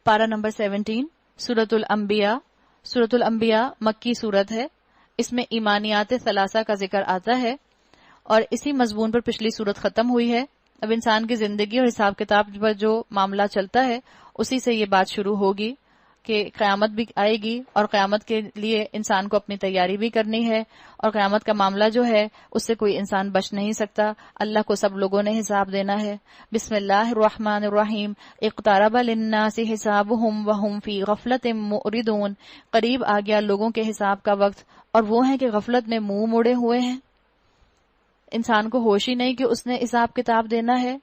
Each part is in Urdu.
پارہ نمبر 17 سورۃ الانبیاء. سورۃ الانبیاء مکی سورت ہے. اس میں ایمانیات ثلاثہ کا ذکر آتا ہے اور اسی مضمون پر پچھلی سورت ختم ہوئی ہے. اب انسان کی زندگی اور حساب کتاب پر جو معاملہ چلتا ہے اسی سے یہ بات شروع ہوگی کہ قیامت بھی آئے گی اور قیامت کے لیے انسان کو اپنی تیاری بھی کرنی ہے اور قیامت کا معاملہ جو ہے اس سے کوئی انسان بچ نہیں سکتا. اللہ کو سب لوگوں نے حساب دینا ہے. بسم اللہ الرحمن الرحیم. اقترب للناس حسابهم وهم فی غفلۃ معرضون. قریب آ گیا لوگوں کے حساب کا وقت اور وہ ہیں کہ غفلت میں منہ موڑے ہوئے ہیں. انسان کو ہوش ہی نہیں کہ اس نے حساب کتاب دینا ہے.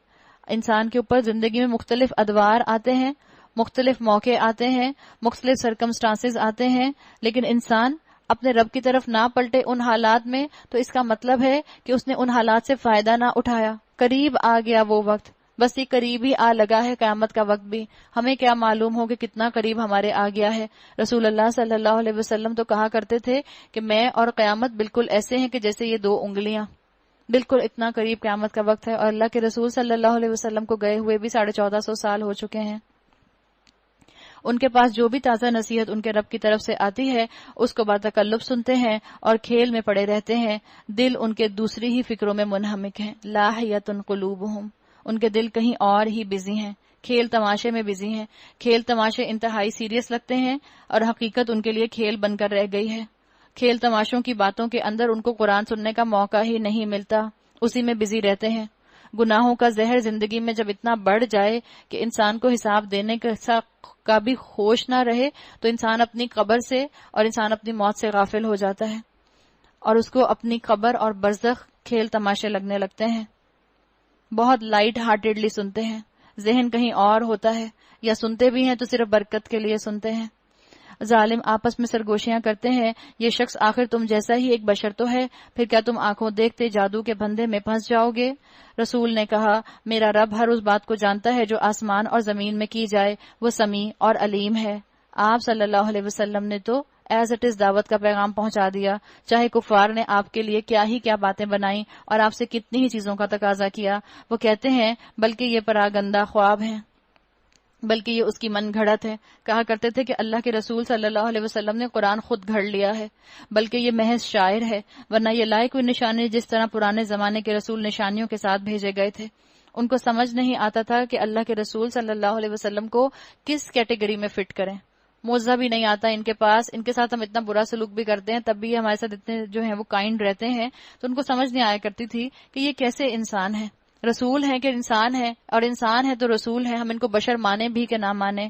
انسان کے اوپر زندگی میں مختلف ادوار آتے ہیں، مختلف موقع آتے ہیں، مختلف سرکمسٹانسز آتے ہیں، لیکن انسان اپنے رب کی طرف نہ پلٹے ان حالات میں تو اس کا مطلب ہے کہ اس نے ان حالات سے فائدہ نہ اٹھایا. قریب آ گیا وہ وقت، بس یہ قریب ہی آ لگا ہے قیامت کا وقت بھی. ہمیں کیا معلوم ہو کہ کتنا قریب ہمارے آ گیا ہے. رسول اللہ صلی اللہ علیہ وسلم تو کہا کرتے تھے کہ میں اور قیامت بالکل ایسے ہیں کہ جیسے یہ دو انگلیاں. بالکل اتنا قریب قیامت کا وقت ہے اور اللہ کے رسول صلی اللہ علیہ وسلم کو گئے ہوئے بھی 1450 سال ہو چکے ہیں. ان کے پاس جو بھی تازہ نصیحت ان کے رب کی طرف سے آتی ہے اس کو باتکلف سنتے ہیں اور کھیل میں پڑے رہتے ہیں. دل ان کے دوسری ہی فکروں میں منہمک ہیں. لاہیۃ قلوبہم. ان کے دل کہیں اور ہی بزی ہیں، کھیل تماشے میں بزی ہیں. کھیل تماشے انتہائی سیریس لگتے ہیں اور حقیقت ان کے لیے کھیل بن کر رہ گئی ہے. کھیل تماشوں کی باتوں کے اندر ان کو قرآن سننے کا موقع ہی نہیں ملتا، اسی میں بزی رہتے ہیں. گناہوں کا زہر زندگی میں جب اتنا بڑھ جائے کہ انسان کو حساب دینے کا بھی ہوش نہ رہے تو انسان اپنی قبر سے اور انسان اپنی موت سے غافل ہو جاتا ہے اور اس کو اپنی قبر اور برزخ کھیل تماشے لگنے لگتے ہیں. بہت لائٹ ہارٹیڈلی سنتے ہیں، ذہن کہیں اور ہوتا ہے، یا سنتے بھی ہیں تو صرف برکت کے لیے سنتے ہیں. ظالم آپس میں سرگوشیاں کرتے ہیں، یہ شخص آخر تم جیسا ہی ایک بشر تو ہے، پھر کیا تم آنکھوں دیکھتے جادو کے بندھے میں پھنس جاؤ گے؟ رسول نے کہا میرا رب ہر اس بات کو جانتا ہے جو آسمان اور زمین میں کی جائے، وہ سمیع اور علیم ہے. آپ صلی اللہ علیہ وسلم نے تو ایز اٹ از دعوت کا پیغام پہنچا دیا، چاہے کفار نے آپ کے لیے کیا باتیں بنائی اور آپ سے کتنی ہی چیزوں کا تقاضا کیا. وہ کہتے ہیں بلکہ یہ پراگندہ خواب ہیں، بلکہ یہ اس کی من گھڑت ہے. کہا کرتے تھے کہ اللہ کے رسول صلی اللہ علیہ وسلم نے قرآن خود گھڑ لیا ہے، بلکہ یہ محض شاعر ہے، ورنہ یہ لائے کوئی نشانی جس طرح پرانے زمانے کے رسول نشانیوں کے ساتھ بھیجے گئے تھے. ان کو سمجھ نہیں آتا تھا کہ اللہ کے رسول صلی اللہ علیہ وسلم کو کس کیٹیگری میں فٹ کریں. موزہ بھی نہیں آتا ان کے پاس، ان کے ساتھ ہم اتنا برا سلوک بھی کرتے ہیں تب بھی ہمارے ساتھ اتنے جو ہیں وہ کائنڈ رہتے ہیں. تو ان کو سمجھ نہیں آیا کرتی تھی کہ یہ کیسے انسان ہے، رسول ہیں کہ انسان ہے، اور انسان ہے تو رسول ہے. ہم ان کو بشر مانے بھی کہ نہ مانے.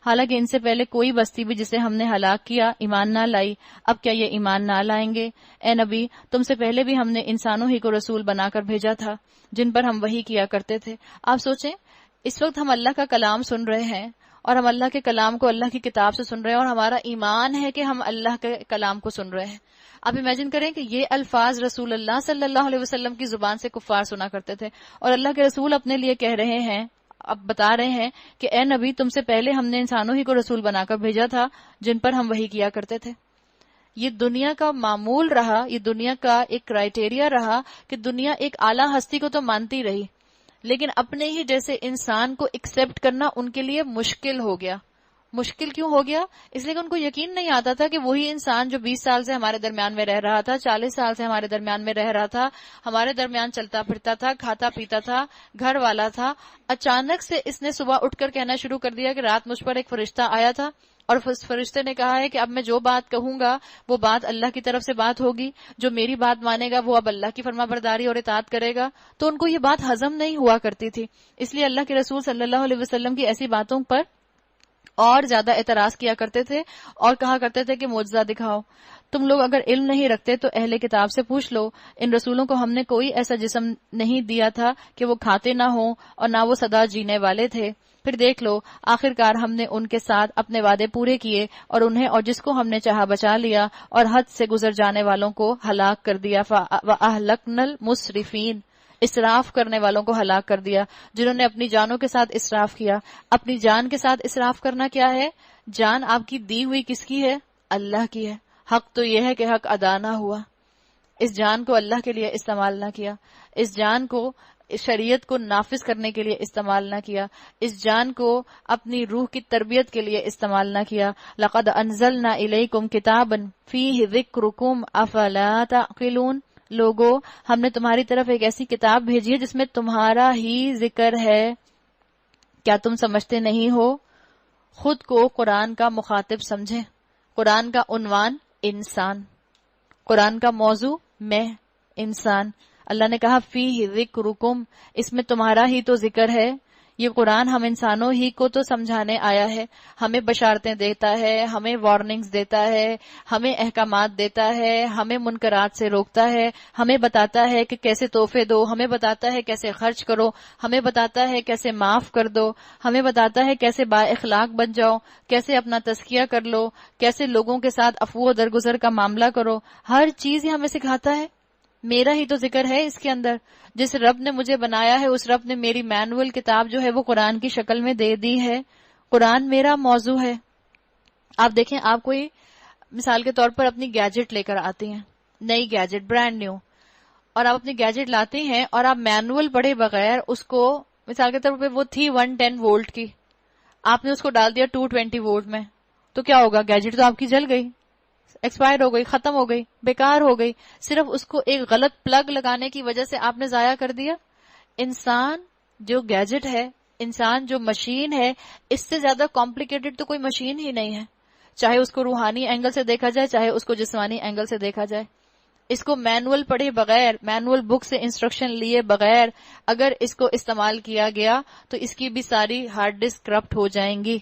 حالانکہ ان سے پہلے کوئی بستی بھی جسے ہم نے ہلاک کیا ایمان نہ لائی، اب کیا یہ ایمان نہ لائیں گے؟ اے نبی تم سے پہلے بھی ہم نے انسانوں ہی کو رسول بنا کر بھیجا تھا جن پر ہم وحی کیا کرتے تھے. آپ سوچیں اس وقت ہم اللہ کا کلام سن رہے ہیں اور ہم اللہ کے کلام کو اللہ کی کتاب سے سن رہے ہیں اور ہمارا ایمان ہے کہ ہم اللہ کے کلام کو سن رہے ہیں. آپ امیجن کریں کہ یہ الفاظ رسول اللہ صلی اللہ علیہ وسلم کی زبان سے کفار سنا کرتے تھے اور اللہ کے رسول اپنے لیے کہہ رہے ہیں، اب بتا رہے ہیں کہ اے نبی تم سے پہلے ہم نے انسانوں ہی کو رسول بنا کر بھیجا تھا جن پر ہم وحی کیا کرتے تھے. یہ دنیا کا معمول رہا، یہ دنیا کا ایک کرائیٹیریا رہا کہ دنیا ایک اعلیٰ ہستی کو تو مانتی رہی لیکن اپنے ہی جیسے انسان کو ایکسپٹ کرنا ان کے لیے مشکل ہو گیا. مشکل کیوں ہو گیا؟ اس لیے کہ ان کو یقین نہیں آتا تھا کہ وہی انسان جو 20 سال سے ہمارے درمیان میں رہ رہا تھا، 40 سال سے ہمارے درمیان میں رہ رہا تھا، ہمارے درمیان چلتا پھرتا تھا، کھاتا پیتا تھا، گھر والا تھا، اچانک سے اس نے صبح اٹھ کر کہنا شروع کر دیا کہ رات مجھ پر ایک فرشتہ آیا تھا اور اس فرشتے نے کہا ہے کہ اب میں جو بات کہوں گا وہ بات اللہ کی طرف سے بات ہوگی، جو میری بات مانے گا وہ اب اللہ کی فرما برداری اور اطاعت کرے گا. تو ان کو یہ بات ہضم نہیں ہوا کرتی تھی، اس لیے اللہ کے رسول صلی اللہ علیہ وسلم کی ایسی باتوں پر اور زیادہ اعتراض کیا کرتے تھے اور کہا کرتے تھے کہ معجزہ دکھاؤ. تم لوگ اگر علم نہیں رکھتے تو اہل کتاب سے پوچھ لو، ان رسولوں کو ہم نے کوئی ایسا جسم نہیں دیا تھا کہ وہ کھاتے نہ ہوں اور نہ وہ سدا جینے والے تھے. پھر دیکھ لو آخرکار ہم نے ان کے ساتھ اپنے وعدے پورے کیے اور انہیں اور جس کو ہم نے چاہا بچا لیا اور حد سے گزر جانے والوں کو ہلاک کر دیا. وَأَهْلَكْنَا الْمُسْرِفِينَ، اسراف کرنے والوں کو ہلاک کر دیا جنہوں نے اپنی جانوں کے ساتھ اسراف کیا. اپنی جان کے ساتھ اسراف کرنا کیا ہے؟ جان آپ کی دی ہوئی کس کی ہے؟ اللہ کی ہے. حق تو یہ ہے کہ حق ادا نہ ہوا، اس جان کو اللہ کے لیے استعمال نہ کیا، اس جان کو اس شریعت کو نافذ کرنے کے لیے استعمال نہ کیا، اس جان کو اپنی روح کی تربیت کے لیے استعمال نہ کیا. لقد انزلنا الیکم کتابا فیہ ذکرکم افلا تعقلون. لوگو، ہم نے تمہاری طرف ایک ایسی کتاب بھیجی ہے جس میں تمہارا ہی ذکر ہے، کیا تم سمجھتے نہیں ہو؟ خود کو قرآن کا مخاطب سمجھیں. قرآن کا عنوان انسان، قرآن کا موضوع میں انسان. اللہ نے کہا فیہ ذکرکم، اس میں تمہارا ہی تو ذکر ہے. یہ قرآن ہم انسانوں ہی کو تو سمجھانے آیا ہے، ہمیں بشارتیں دیتا ہے، ہمیں وارننگز دیتا ہے، ہمیں احکامات دیتا ہے، ہمیں منکرات سے روکتا ہے، ہمیں بتاتا ہے کہ کیسے تحفے دو، ہمیں بتاتا ہے کیسے خرچ کرو، ہمیں بتاتا ہے کیسے معاف کر دو، ہمیں بتاتا ہے کیسے با اخلاق بن جاؤ، کیسے اپنا تزکیہ کر لو، کیسے لوگوں کے ساتھ عفو و درگزر کا معاملہ کرو. ہر چیز یہ ہمیں سکھاتا ہے. میرا ہی تو ذکر ہے اس کے اندر. جس رب نے مجھے بنایا ہے اس رب نے میری مینول کتاب جو ہے وہ قرآن کی شکل میں دے دی ہے. قرآن میرا موضوع ہے. آپ دیکھیں، آپ کوئی مثال کے طور پر اپنی گیجٹ لے کر آتی ہیں، نئی گیجٹ برانڈ نیو، اور آپ اپنی گیجٹ لاتے ہیں اور آپ مینول پڑھے بغیر اس کو، مثال کے طور پر وہ تھی 110 وولٹ کی، آپ نے اس کو ڈال دیا 220 وولٹ میں، تو کیا ہوگا؟ گیجٹ تو آپ کی جل گئی، ایکسپائر ہو گئی، ختم ہو گئی، بیکار ہو گئی. صرف اس کو ایک غلط پلگ لگانے کی وجہ سے آپ نے ضائع کر دیا. انسان جو گیجٹ ہے، انسان جو مشین ہے، اس سے زیادہ کمپلیکیٹڈ تو کوئی مشین ہی نہیں ہے. چاہے اس کو روحانی اینگل سے دیکھا جائے، چاہے اس کو جسمانی اینگل سے دیکھا جائے. اس کو مینول پڑھے بغیر، مینول بک سے انسٹرکشن لیے بغیر اگر اس کو استعمال کیا گیا تو اس کی بھی ساری ہارڈ ڈسک کرپٹ ہو جائیں گی.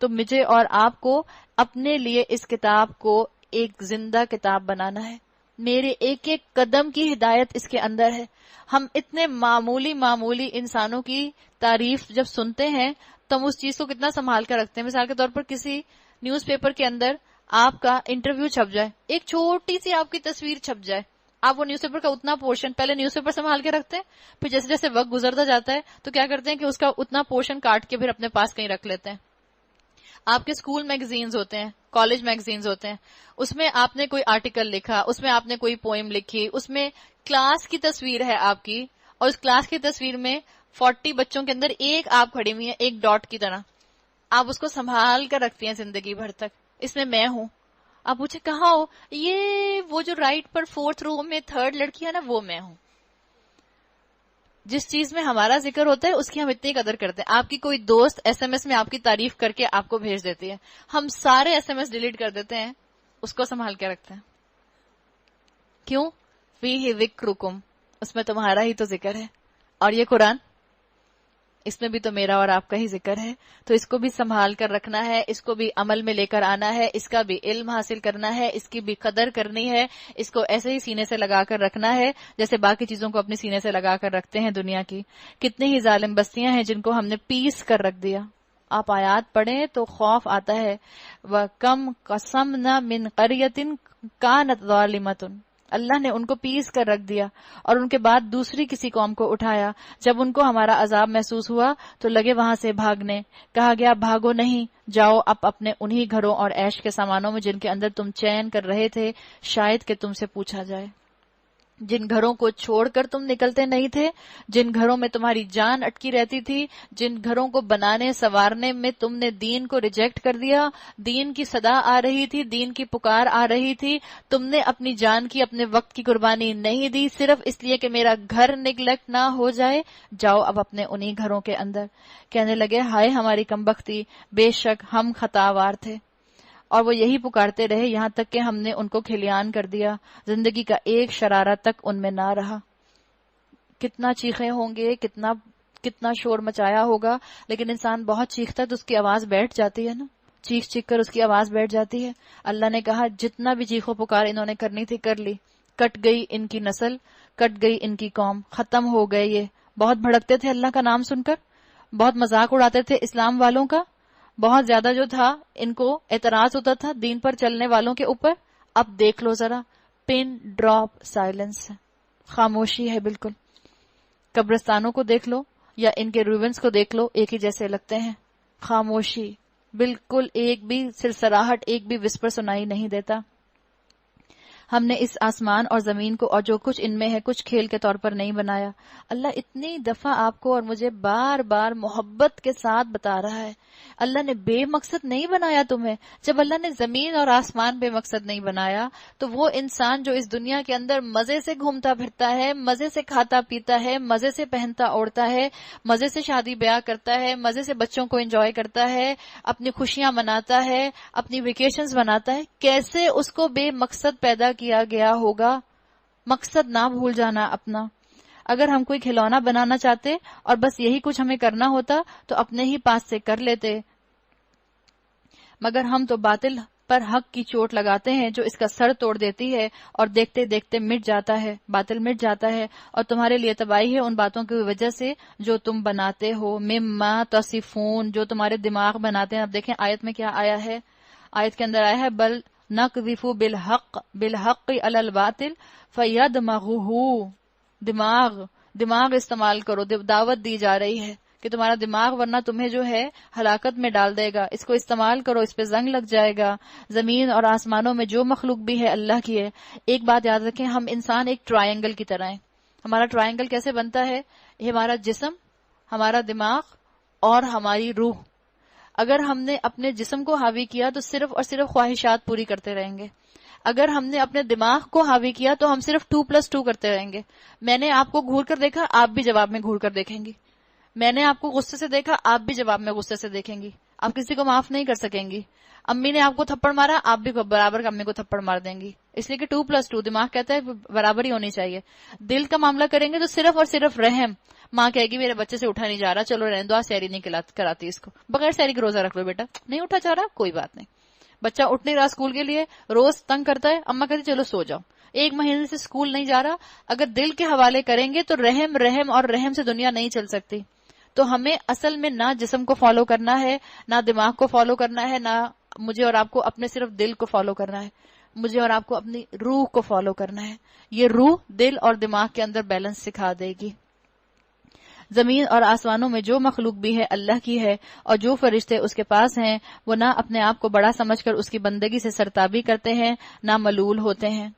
تو مجھے اور آپ کو اپنے لیے اس کتاب کو ایک زندہ کتاب بنانا ہے. میرے ایک ایک قدم کی ہدایت اس کے اندر ہے. ہم اتنے معمولی انسانوں کی تعریف جب سنتے ہیں تو ہم اس چیز کو کتنا سنبھال کر رکھتے ہیں. مثال کے طور پر کسی نیوز پیپر کے اندر آپ کا انٹرویو چھپ جائے، ایک چھوٹی سی آپ کی تصویر چھپ جائے، آپ وہ نیوز پیپر کا اتنا پورشن پہلے نیوز پیپر سنبھال کے رکھتے ہیں، پھر جیسے جیسے وقت گزرتا جاتا ہے تو کیا کرتے ہیں کہ اس کا اتنا پورشن کاٹ کے پھر اپنے پاس کہیں رکھ لیتے ہیں. آپ کے اسکول میگزینز ہوتے ہیں، کالج میگزینز ہوتے ہیں، اس میں آپ نے کوئی آرٹیکل لکھا، اس میں آپ نے کوئی پوئم لکھی، اس میں کلاس کی تصویر ہے آپ کی، اور اس کلاس کی تصویر میں 40 بچوں کے اندر ایک آپ کھڑی ہوئی ہیں، ایک ڈاٹ کی طرح. آپ اس کو سنبھال کر رکھتی ہیں زندگی بھر تک. اس میں ہوں. آپ پوچھیں کہاں ہو؟ یہ وہ جو رائٹ پر 4th رو میں 3rd لڑکی ہے نا، وہ میں ہوں. جس چیز میں ہمارا ذکر ہوتا ہے اس کی ہم اتنی قدر کرتے ہیں. آپ کی کوئی دوست ایس ایم ایس میں آپ کی تعریف کر کے آپ کو بھیج دیتی ہے، ہم سارے ایس ایم ایس ڈیلیٹ کر دیتے ہیں، اس کو سنبھال کے رکھتے ہیں. کیوں؟ فیہ ذکرکم، اس میں تمہارا ہی تو ذکر ہے. اور یہ قرآن، اس میں بھی تو میرا اور آپ کا ہی ذکر ہے. تو اس کو بھی سنبھال کر رکھنا ہے، اس کو بھی عمل میں لے کر آنا ہے، اس کا بھی علم حاصل کرنا ہے، اس کی بھی قدر کرنی ہے. اس کو ایسے ہی سینے سے لگا کر رکھنا ہے جیسے باقی چیزوں کو اپنے سینے سے لگا کر رکھتے ہیں دنیا کی. کتنی ہی ظالم بستیاں ہیں جن کو ہم نے پیس کر رکھ دیا. آپ آیات پڑھیں تو خوف آتا ہے. وَكَمْ قَسَمْنَا مِنْ قَرْيَةٍ كَانَتْ ظَالِمَةٌ، اللہ نے ان کو پیس کر رکھ دیا اور ان کے بعد دوسری کسی قوم کو اٹھایا. جب ان کو ہمارا عذاب محسوس ہوا تو لگے وہاں سے بھاگنے. کہا گیا بھاگو نہیں، جاؤ اب اپنے انہی گھروں اور عیش کے سامانوں میں جن کے اندر تم چین کر رہے تھے، شاید کہ تم سے پوچھا جائے. جن گھروں کو چھوڑ کر تم نکلتے نہیں تھے، جن گھروں میں تمہاری جان اٹکی رہتی تھی، جن گھروں کو بنانے سنوارنے میں تم نے دین کو ریجیکٹ کر دیا، دین کی صدا آ رہی تھی، دین کی پکار آ رہی تھی، تم نے اپنی جان کی، اپنے وقت کی قربانی نہیں دی صرف اس لیے کہ میرا گھر نیگلیکٹ نہ ہو جائے. جاؤ اب اپنے انہی گھروں کے اندر. کہنے لگے ہائے ہماری کمبختی، بے شک ہم خطاوار تھے. اور وہ یہی پکارتے رہے یہاں تک کہ ہم نے ان کو کھلیان کر دیا. زندگی کا ایک شرارہ تک ان میں نہ رہا. کتنا چیخے ہوں گے، کتنا شور مچایا ہوگا، لیکن انسان بہت چیختا ہے تو اس کی آواز بیٹھ جاتی ہے نا، چیخ چیخ کر اس کی آواز بیٹھ جاتی ہے. اللہ نے کہا جتنا بھی چیخو پکار انہوں نے کرنی تھی کر لی. کٹ گئی ان کی نسل، کٹ گئی ان کی قوم، ختم ہو گئے. یہ بہت بھڑکتے تھے اللہ کا نام سن کر، بہت مذاق اڑاتے تھے اسلام والوں کا، بہت زیادہ جو تھا ان کو اعتراض ہوتا تھا دین پر چلنے والوں کے اوپر. اب دیکھ لو ذرا، پن ڈراپ سائلنس ہے، خاموشی ہے بالکل. قبرستانوں کو دیکھ لو یا ان کے روینس کو دیکھ لو، ایک ہی جیسے لگتے ہیں. خاموشی بالکل، ایک بھی سرسراہٹ، ایک بھی وسپر سنائی نہیں دیتا. ہم نے اس آسمان اور زمین کو اور جو کچھ ان میں ہے کچھ کھیل کے طور پر نہیں بنایا. اللہ اتنی دفعہ آپ کو اور مجھے بار بار محبت کے ساتھ بتا رہا ہے اللہ نے بے مقصد نہیں بنایا تمہیں. جب اللہ نے زمین اور آسمان بے مقصد نہیں بنایا تو وہ انسان جو اس دنیا کے اندر مزے سے گھومتا پھرتا ہے، مزے سے کھاتا پیتا ہے، مزے سے پہنتا اوڑھتا ہے، مزے سے شادی بیاہ کرتا ہے، مزے سے بچوں کو انجوائے کرتا ہے، اپنی خوشیاں مناتا ہے، اپنی ویکیشنز مناتا ہے، کیسے اس کو بے مقصد پیدا کیا گیا ہوگا. مقصد نہ بھول جانا اپنا. اگر ہم کوئی کھلونا بنانا چاہتے اور بس یہی کچھ ہمیں کرنا ہوتا تو اپنے ہی پاس سے کر لیتے، مگر ہم تو باطل پر حق کی چوٹ لگاتے ہیں جو اس کا سر توڑ دیتی ہے اور دیکھتے دیکھتے مٹ جاتا ہے، باطل مٹ جاتا ہے اور تمہارے لیے تباہی ہے ان باتوں کی وجہ سے جو تم بناتے ہو. مما تصفون، جو تمہارے دماغ بناتے ہیں. اب دیکھیں آیت میں کیا آیا ہے، آیت کے اندر آیا ہے بل نقذف بالحق علی الباطل فیدمغہ. دماغ استعمال کرو، دعوت دی جا رہی ہے کہ تمہارا دماغ ورنہ تمہیں جو ہے ہلاکت میں ڈال دے گا. اس کو استعمال کرو، اس پہ زنگ لگ جائے گا. زمین اور آسمانوں میں جو مخلوق بھی ہے اللہ کی ہے. ایک بات یاد رکھیں، ہم انسان ایک ٹرائنگل کی طرح ہیں. ہمارا ٹرائنگل کیسے بنتا ہے؟ یہ ہمارا جسم، ہمارا دماغ اور ہماری روح. اگر ہم نے اپنے جسم کو حاوی کیا تو صرف اور صرف خواہشات پوری کرتے رہیں گے. اگر ہم نے اپنے دماغ کو حاوی کیا تو ہم صرف 2+2 کرتے رہیں گے. میں نے آپ کو گھور کر دیکھا، آپ بھی جواب میں گھور کر دیکھیں گی. میں نے آپ کو غصے سے دیکھا، آپ بھی جواب میں غصے سے دیکھیں گی. آپ کسی کو معاف نہیں کر سکیں گی. امی نے آپ کو تھپڑ مارا، آپ بھی برابر امی کو تھپڑ مار دیں گی، اس لیے کہ 2+2 دماغ کہتا ہے برابری ہونی چاہیے. دل کا معاملہ کریں گے تو صرف اور صرف رحم. ماں کہے گی میرے بچے سے اٹھا نہیں جا رہا، چلو رہنے دو، سحری نہیں کراتی اس کو، بغیر سحری کے روزہ رکھ لو بیٹا، نہیں اٹھا جا رہا کوئی بات نہیں. بچہ اٹھ نہیں رہا اسکول کے لیے، روز تنگ کرتا ہے، اماں کہتی چلو سو جاؤ. 1 مہینے سے اسکول نہیں جا رہا. اگر دل کے حوالے کریں گے تو رحم اور رحم سے دنیا نہیں چل سکتی. تو ہمیں اصل میں نہ جسم کو فالو کرنا ہے، نہ دماغ کو فالو کرنا ہے، نہ مجھے اور آپ کو اپنے صرف دل کو فالو کرنا ہے، مجھے اور آپ کو اپنی روح کو فالو کرنا ہے. یہ روح دل اور دماغ کے اندر بیلنس سکھا دے گی. زمین اور آسمانوں میں جو مخلوق بھی ہے اللہ کی ہے، اور جو فرشتے اس کے پاس ہیں وہ نہ اپنے آپ کو بڑا سمجھ کر اس کی بندگی سے سرتابی کرتے ہیں، نہ ملول ہوتے ہیں.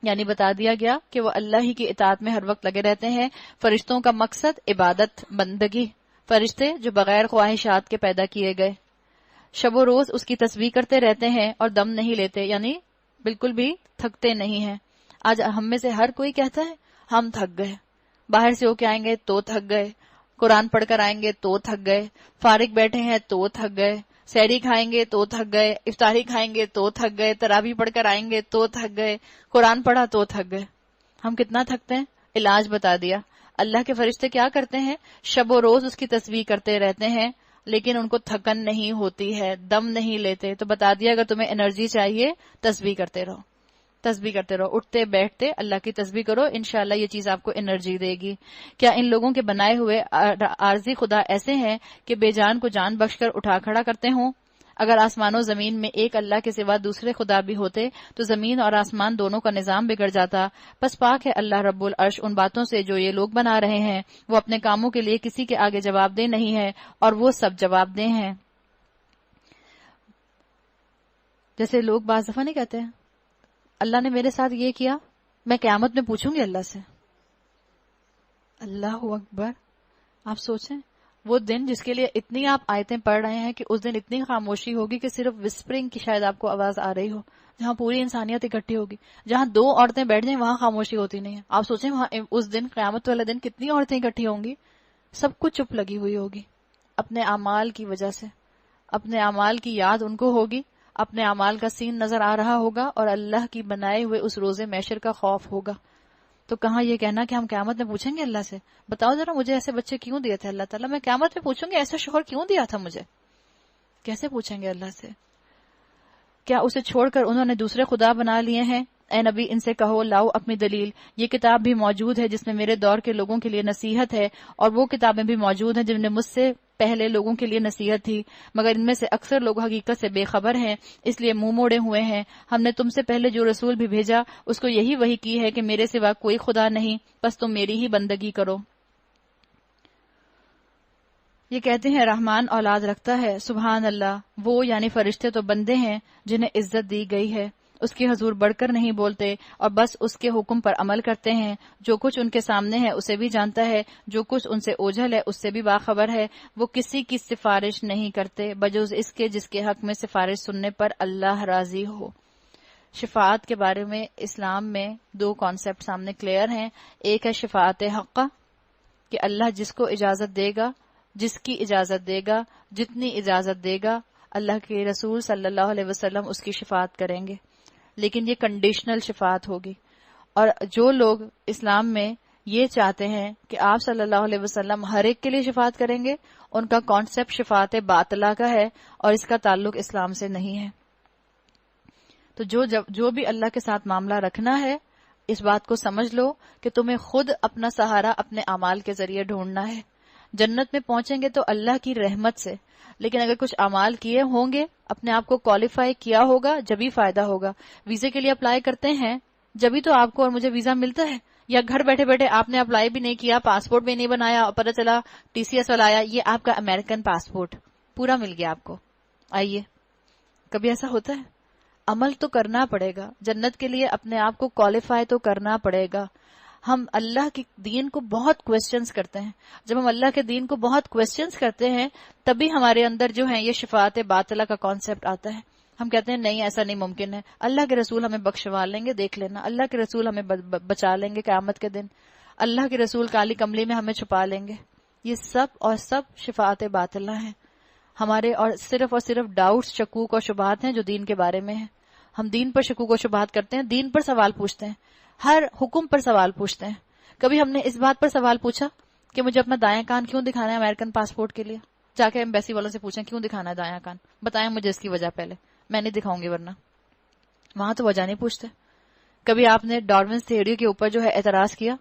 یعنی بتا دیا گیا کہ وہ اللہ ہی کی اطاعت میں ہر وقت لگے رہتے ہیں. فرشتوں کا مقصد عبادت، بندگی. فرشتے جو بغیر خواہشات کے پیدا کیے گئے، شب و روز اس کی تسبیح کرتے رہتے ہیں اور دم نہیں لیتے، یعنی بالکل بھی تھکتے نہیں ہیں. آج ہم میں سے ہر کوئی کہتا ہے ہم تھک گئے، باہر سے ہو کے آئیں گے تو تھک گئے، قرآن پڑھ کر آئیں گے تو تھک گئے، فارغ بیٹھے ہیں تو تھک گئے، سحری کھائیں گے تو تھک گئے، افطاری کھائیں گے تو تھک گئے، تراویح پڑھ کر آئیں گے تو تھک گئے، قرآن پڑھا تو تھک گئے. ہم کتنا تھکتے ہیں؟ علاج بتا دیا. اللہ کے فرشتے کیا کرتے ہیں؟ شب و روز اس کی تسبیح کرتے رہتے ہیں، لیکن ان کو تھکن نہیں ہوتی ہے، دم نہیں لیتے. تو بتا دیا اگر تمہیں انرجی چاہیے تسبیح کرتے رہو، تسبیح کرتے رہو، اٹھتے بیٹھتے اللہ کی تسبیح کرو، انشاءاللہ یہ چیز آپ کو انرجی دے گی. کیا ان لوگوں کے بنائے ہوئے عارضی خدا ایسے ہیں کہ بے جان کو جان بخش کر اٹھا کھڑا کرتے ہوں؟ اگر آسمان و زمین میں ایک اللہ کے سوا دوسرے خدا بھی ہوتے تو زمین اور آسمان دونوں کا نظام بگڑ جاتا. پس پاک ہے اللہ رب العرش ان باتوں سے جو یہ لوگ بنا رہے ہیں. وہ اپنے کاموں کے لیے کسی کے آگے جواب دہ نہیں ہے اور وہ سب جواب دہ ہیں. جیسے لوگ بعض دفعہ نہیں کہتے ہیں اللہ نے میرے ساتھ یہ کیا، میں قیامت میں پوچھوں گی اللہ سے. اللہ اکبر. آپ سوچیں وہ دن جس کے لیے اتنی آپ آیتیں پڑھ رہے ہیں کہ اس دن اتنی خاموشی ہوگی کہ صرف وسپرنگ کی شاید آپ کو آواز آ رہی ہو، جہاں پوری انسانیت اکٹھی ہوگی. جہاں 2 عورتیں بیٹھ جائیں وہاں خاموشی ہوتی نہیں ہے. آپ سوچیں وہاں اس دن قیامت والے دن کتنی عورتیں اکٹھی ہوں گی، سب کچھ چپ لگی ہوئی ہوگی اپنے اعمال کی وجہ سے. اپنے اعمال کی یاد ان کو ہوگی، اپنے اعمال کا سین نظر آ رہا ہوگا اور اللہ کی بنائے ہوئے اس روزے محشر کا خوف ہوگا. تو کہاں یہ کہنا کہ ہم قیامت میں پوچھیں گے اللہ سے بتاؤ ذرا مجھے ایسے بچے کیوں دیے تھے اللہ تعالیٰ، میں قیامت میں پوچھوں گی ایسا شوہر کیوں دیا تھا مجھے. کیسے پوچھیں گے اللہ سے؟ کیا اسے چھوڑ کر انہوں نے دوسرے خدا بنا لیے ہیں؟ اے نبی ان سے کہو لاؤ اپنی دلیل. یہ کتاب بھی موجود ہے جس میں میرے دور کے لوگوں کے لیے نصیحت ہے، اور وہ کتابیں بھی موجود ہیں جن میں مجھ سے پہلے لوگوں کے لیے نصیحت تھی، مگر ان میں سے اکثر لوگ حقیقت سے بے خبر ہیں، اس لیے منہ موڑے ہوئے ہیں. ہم نے تم سے پہلے جو رسول بھی بھیجا اس کو یہی وحی کی ہے کہ میرے سوا کوئی خدا نہیں، بس تم میری ہی بندگی کرو. یہ کہتے ہیں رحمان اولاد رکھتا ہے. سبحان اللہ، وہ یعنی فرشتے تو بندے ہیں جنہیں عزت دی گئی ہے. اس کے حضور بڑھ کر نہیں بولتے اور بس اس کے حکم پر عمل کرتے ہیں. جو کچھ ان کے سامنے ہے اسے بھی جانتا ہے، جو کچھ ان سے اوجھل ہے اس سے بھی باخبر ہے. وہ کسی کی سفارش نہیں کرتے بجز اس کے جس کے حق میں سفارش سننے پر اللہ راضی ہو. شفاعت کے بارے میں اسلام میں دو کانسیپٹ سامنے کلیئر ہیں. ایک ہے شفاعت حقہ کہ اللہ جس کو اجازت دے گا، جس کی اجازت دے گا، جتنی اجازت دے گا، اللہ کے رسول صلی اللہ علیہ وسلم اس کی شفاعت کریں گے. لیکن یہ کنڈیشنل شفاعت ہوگی. اور جو لوگ اسلام میں یہ چاہتے ہیں کہ آپ صلی اللہ علیہ وسلم ہر ایک کے لیے شفاعت کریں گے، ان کا کانسیپٹ شفاعت باطلہ کا ہے اور اس کا تعلق اسلام سے نہیں ہے. تو جو بھی اللہ کے ساتھ معاملہ رکھنا ہے، اس بات کو سمجھ لو کہ تمہیں خود اپنا سہارا اپنے اعمال کے ذریعے ڈھونڈنا ہے. جنت میں پہنچیں گے تو اللہ کی رحمت سے، لیکن اگر کچھ اعمال کیے ہوں گے، اپنے آپ کو کوالیفائی کیا ہوگا، جبھی فائدہ ہوگا. ویزے کے لیے اپلائی کرتے ہیں جبھی تو آپ کو اور مجھے ویزا ملتا ہے، یا گھر بیٹھے بیٹھے آپ نے اپلائی بھی نہیں کیا، پاسپورٹ بھی نہیں بنایا اور پتہ چلا ٹی سی ایس والا آیا، یہ آپ کا امریکن پاسپورٹ پورا مل گیا آپ کو. آئیے، کبھی ایسا ہوتا ہے؟ عمل تو کرنا پڑے گا. جنت کے لیے اپنے آپ کو کوالیفائی تو کرنا پڑے گا. ہم اللہ کے دین کو بہت کوسچنز کرتے ہیں. جب ہم اللہ کے دین کو بہت کوسچنز کرتے ہیں تبھی ہمارے اندر جو ہے یہ شفاعت باطلہ کا کانسیپٹ آتا ہے. ہم کہتے ہیں نہیں، ایسا نہیں ممکن ہے، اللہ کے رسول ہمیں بخشوا لیں گے، دیکھ لینا، اللہ کے رسول ہمیں بچا لیں گے قیامت کے دن، اللہ کے رسول کالی کملی میں ہمیں چھپا لیں گے. یہ سب اور سب شفاعت باطلہ ہیں ہمارے، اور صرف ڈاؤٹس، شکوک اور شبہات ہیں جو دین کے بارے میں ہیں. ہم دین پر شکوک و شبہات کرتے ہیں، دین پر سوال پوچھتے ہیں، ہر حکم پر سوال پوچھتے ہیں. کبھی ہم نے اس بات پر سوال پوچھا کہ مجھے اپنا دایاں کان کیوں دکھانا ہے امریکن پاسپورٹ کے لیے؟ جا کے ایمبیسی والوں سے پوچھیں کیوں دکھانا ہے دایاں کان، بتائیں مجھے اس کی وجہ، پہلے میں نہیں دکھاؤں گی ورنہ. وہاں تو وجہ نہیں پوچھتے. کبھی آپ نے ڈارونز تھیوری کے اوپر جو ہے اعتراض کیا،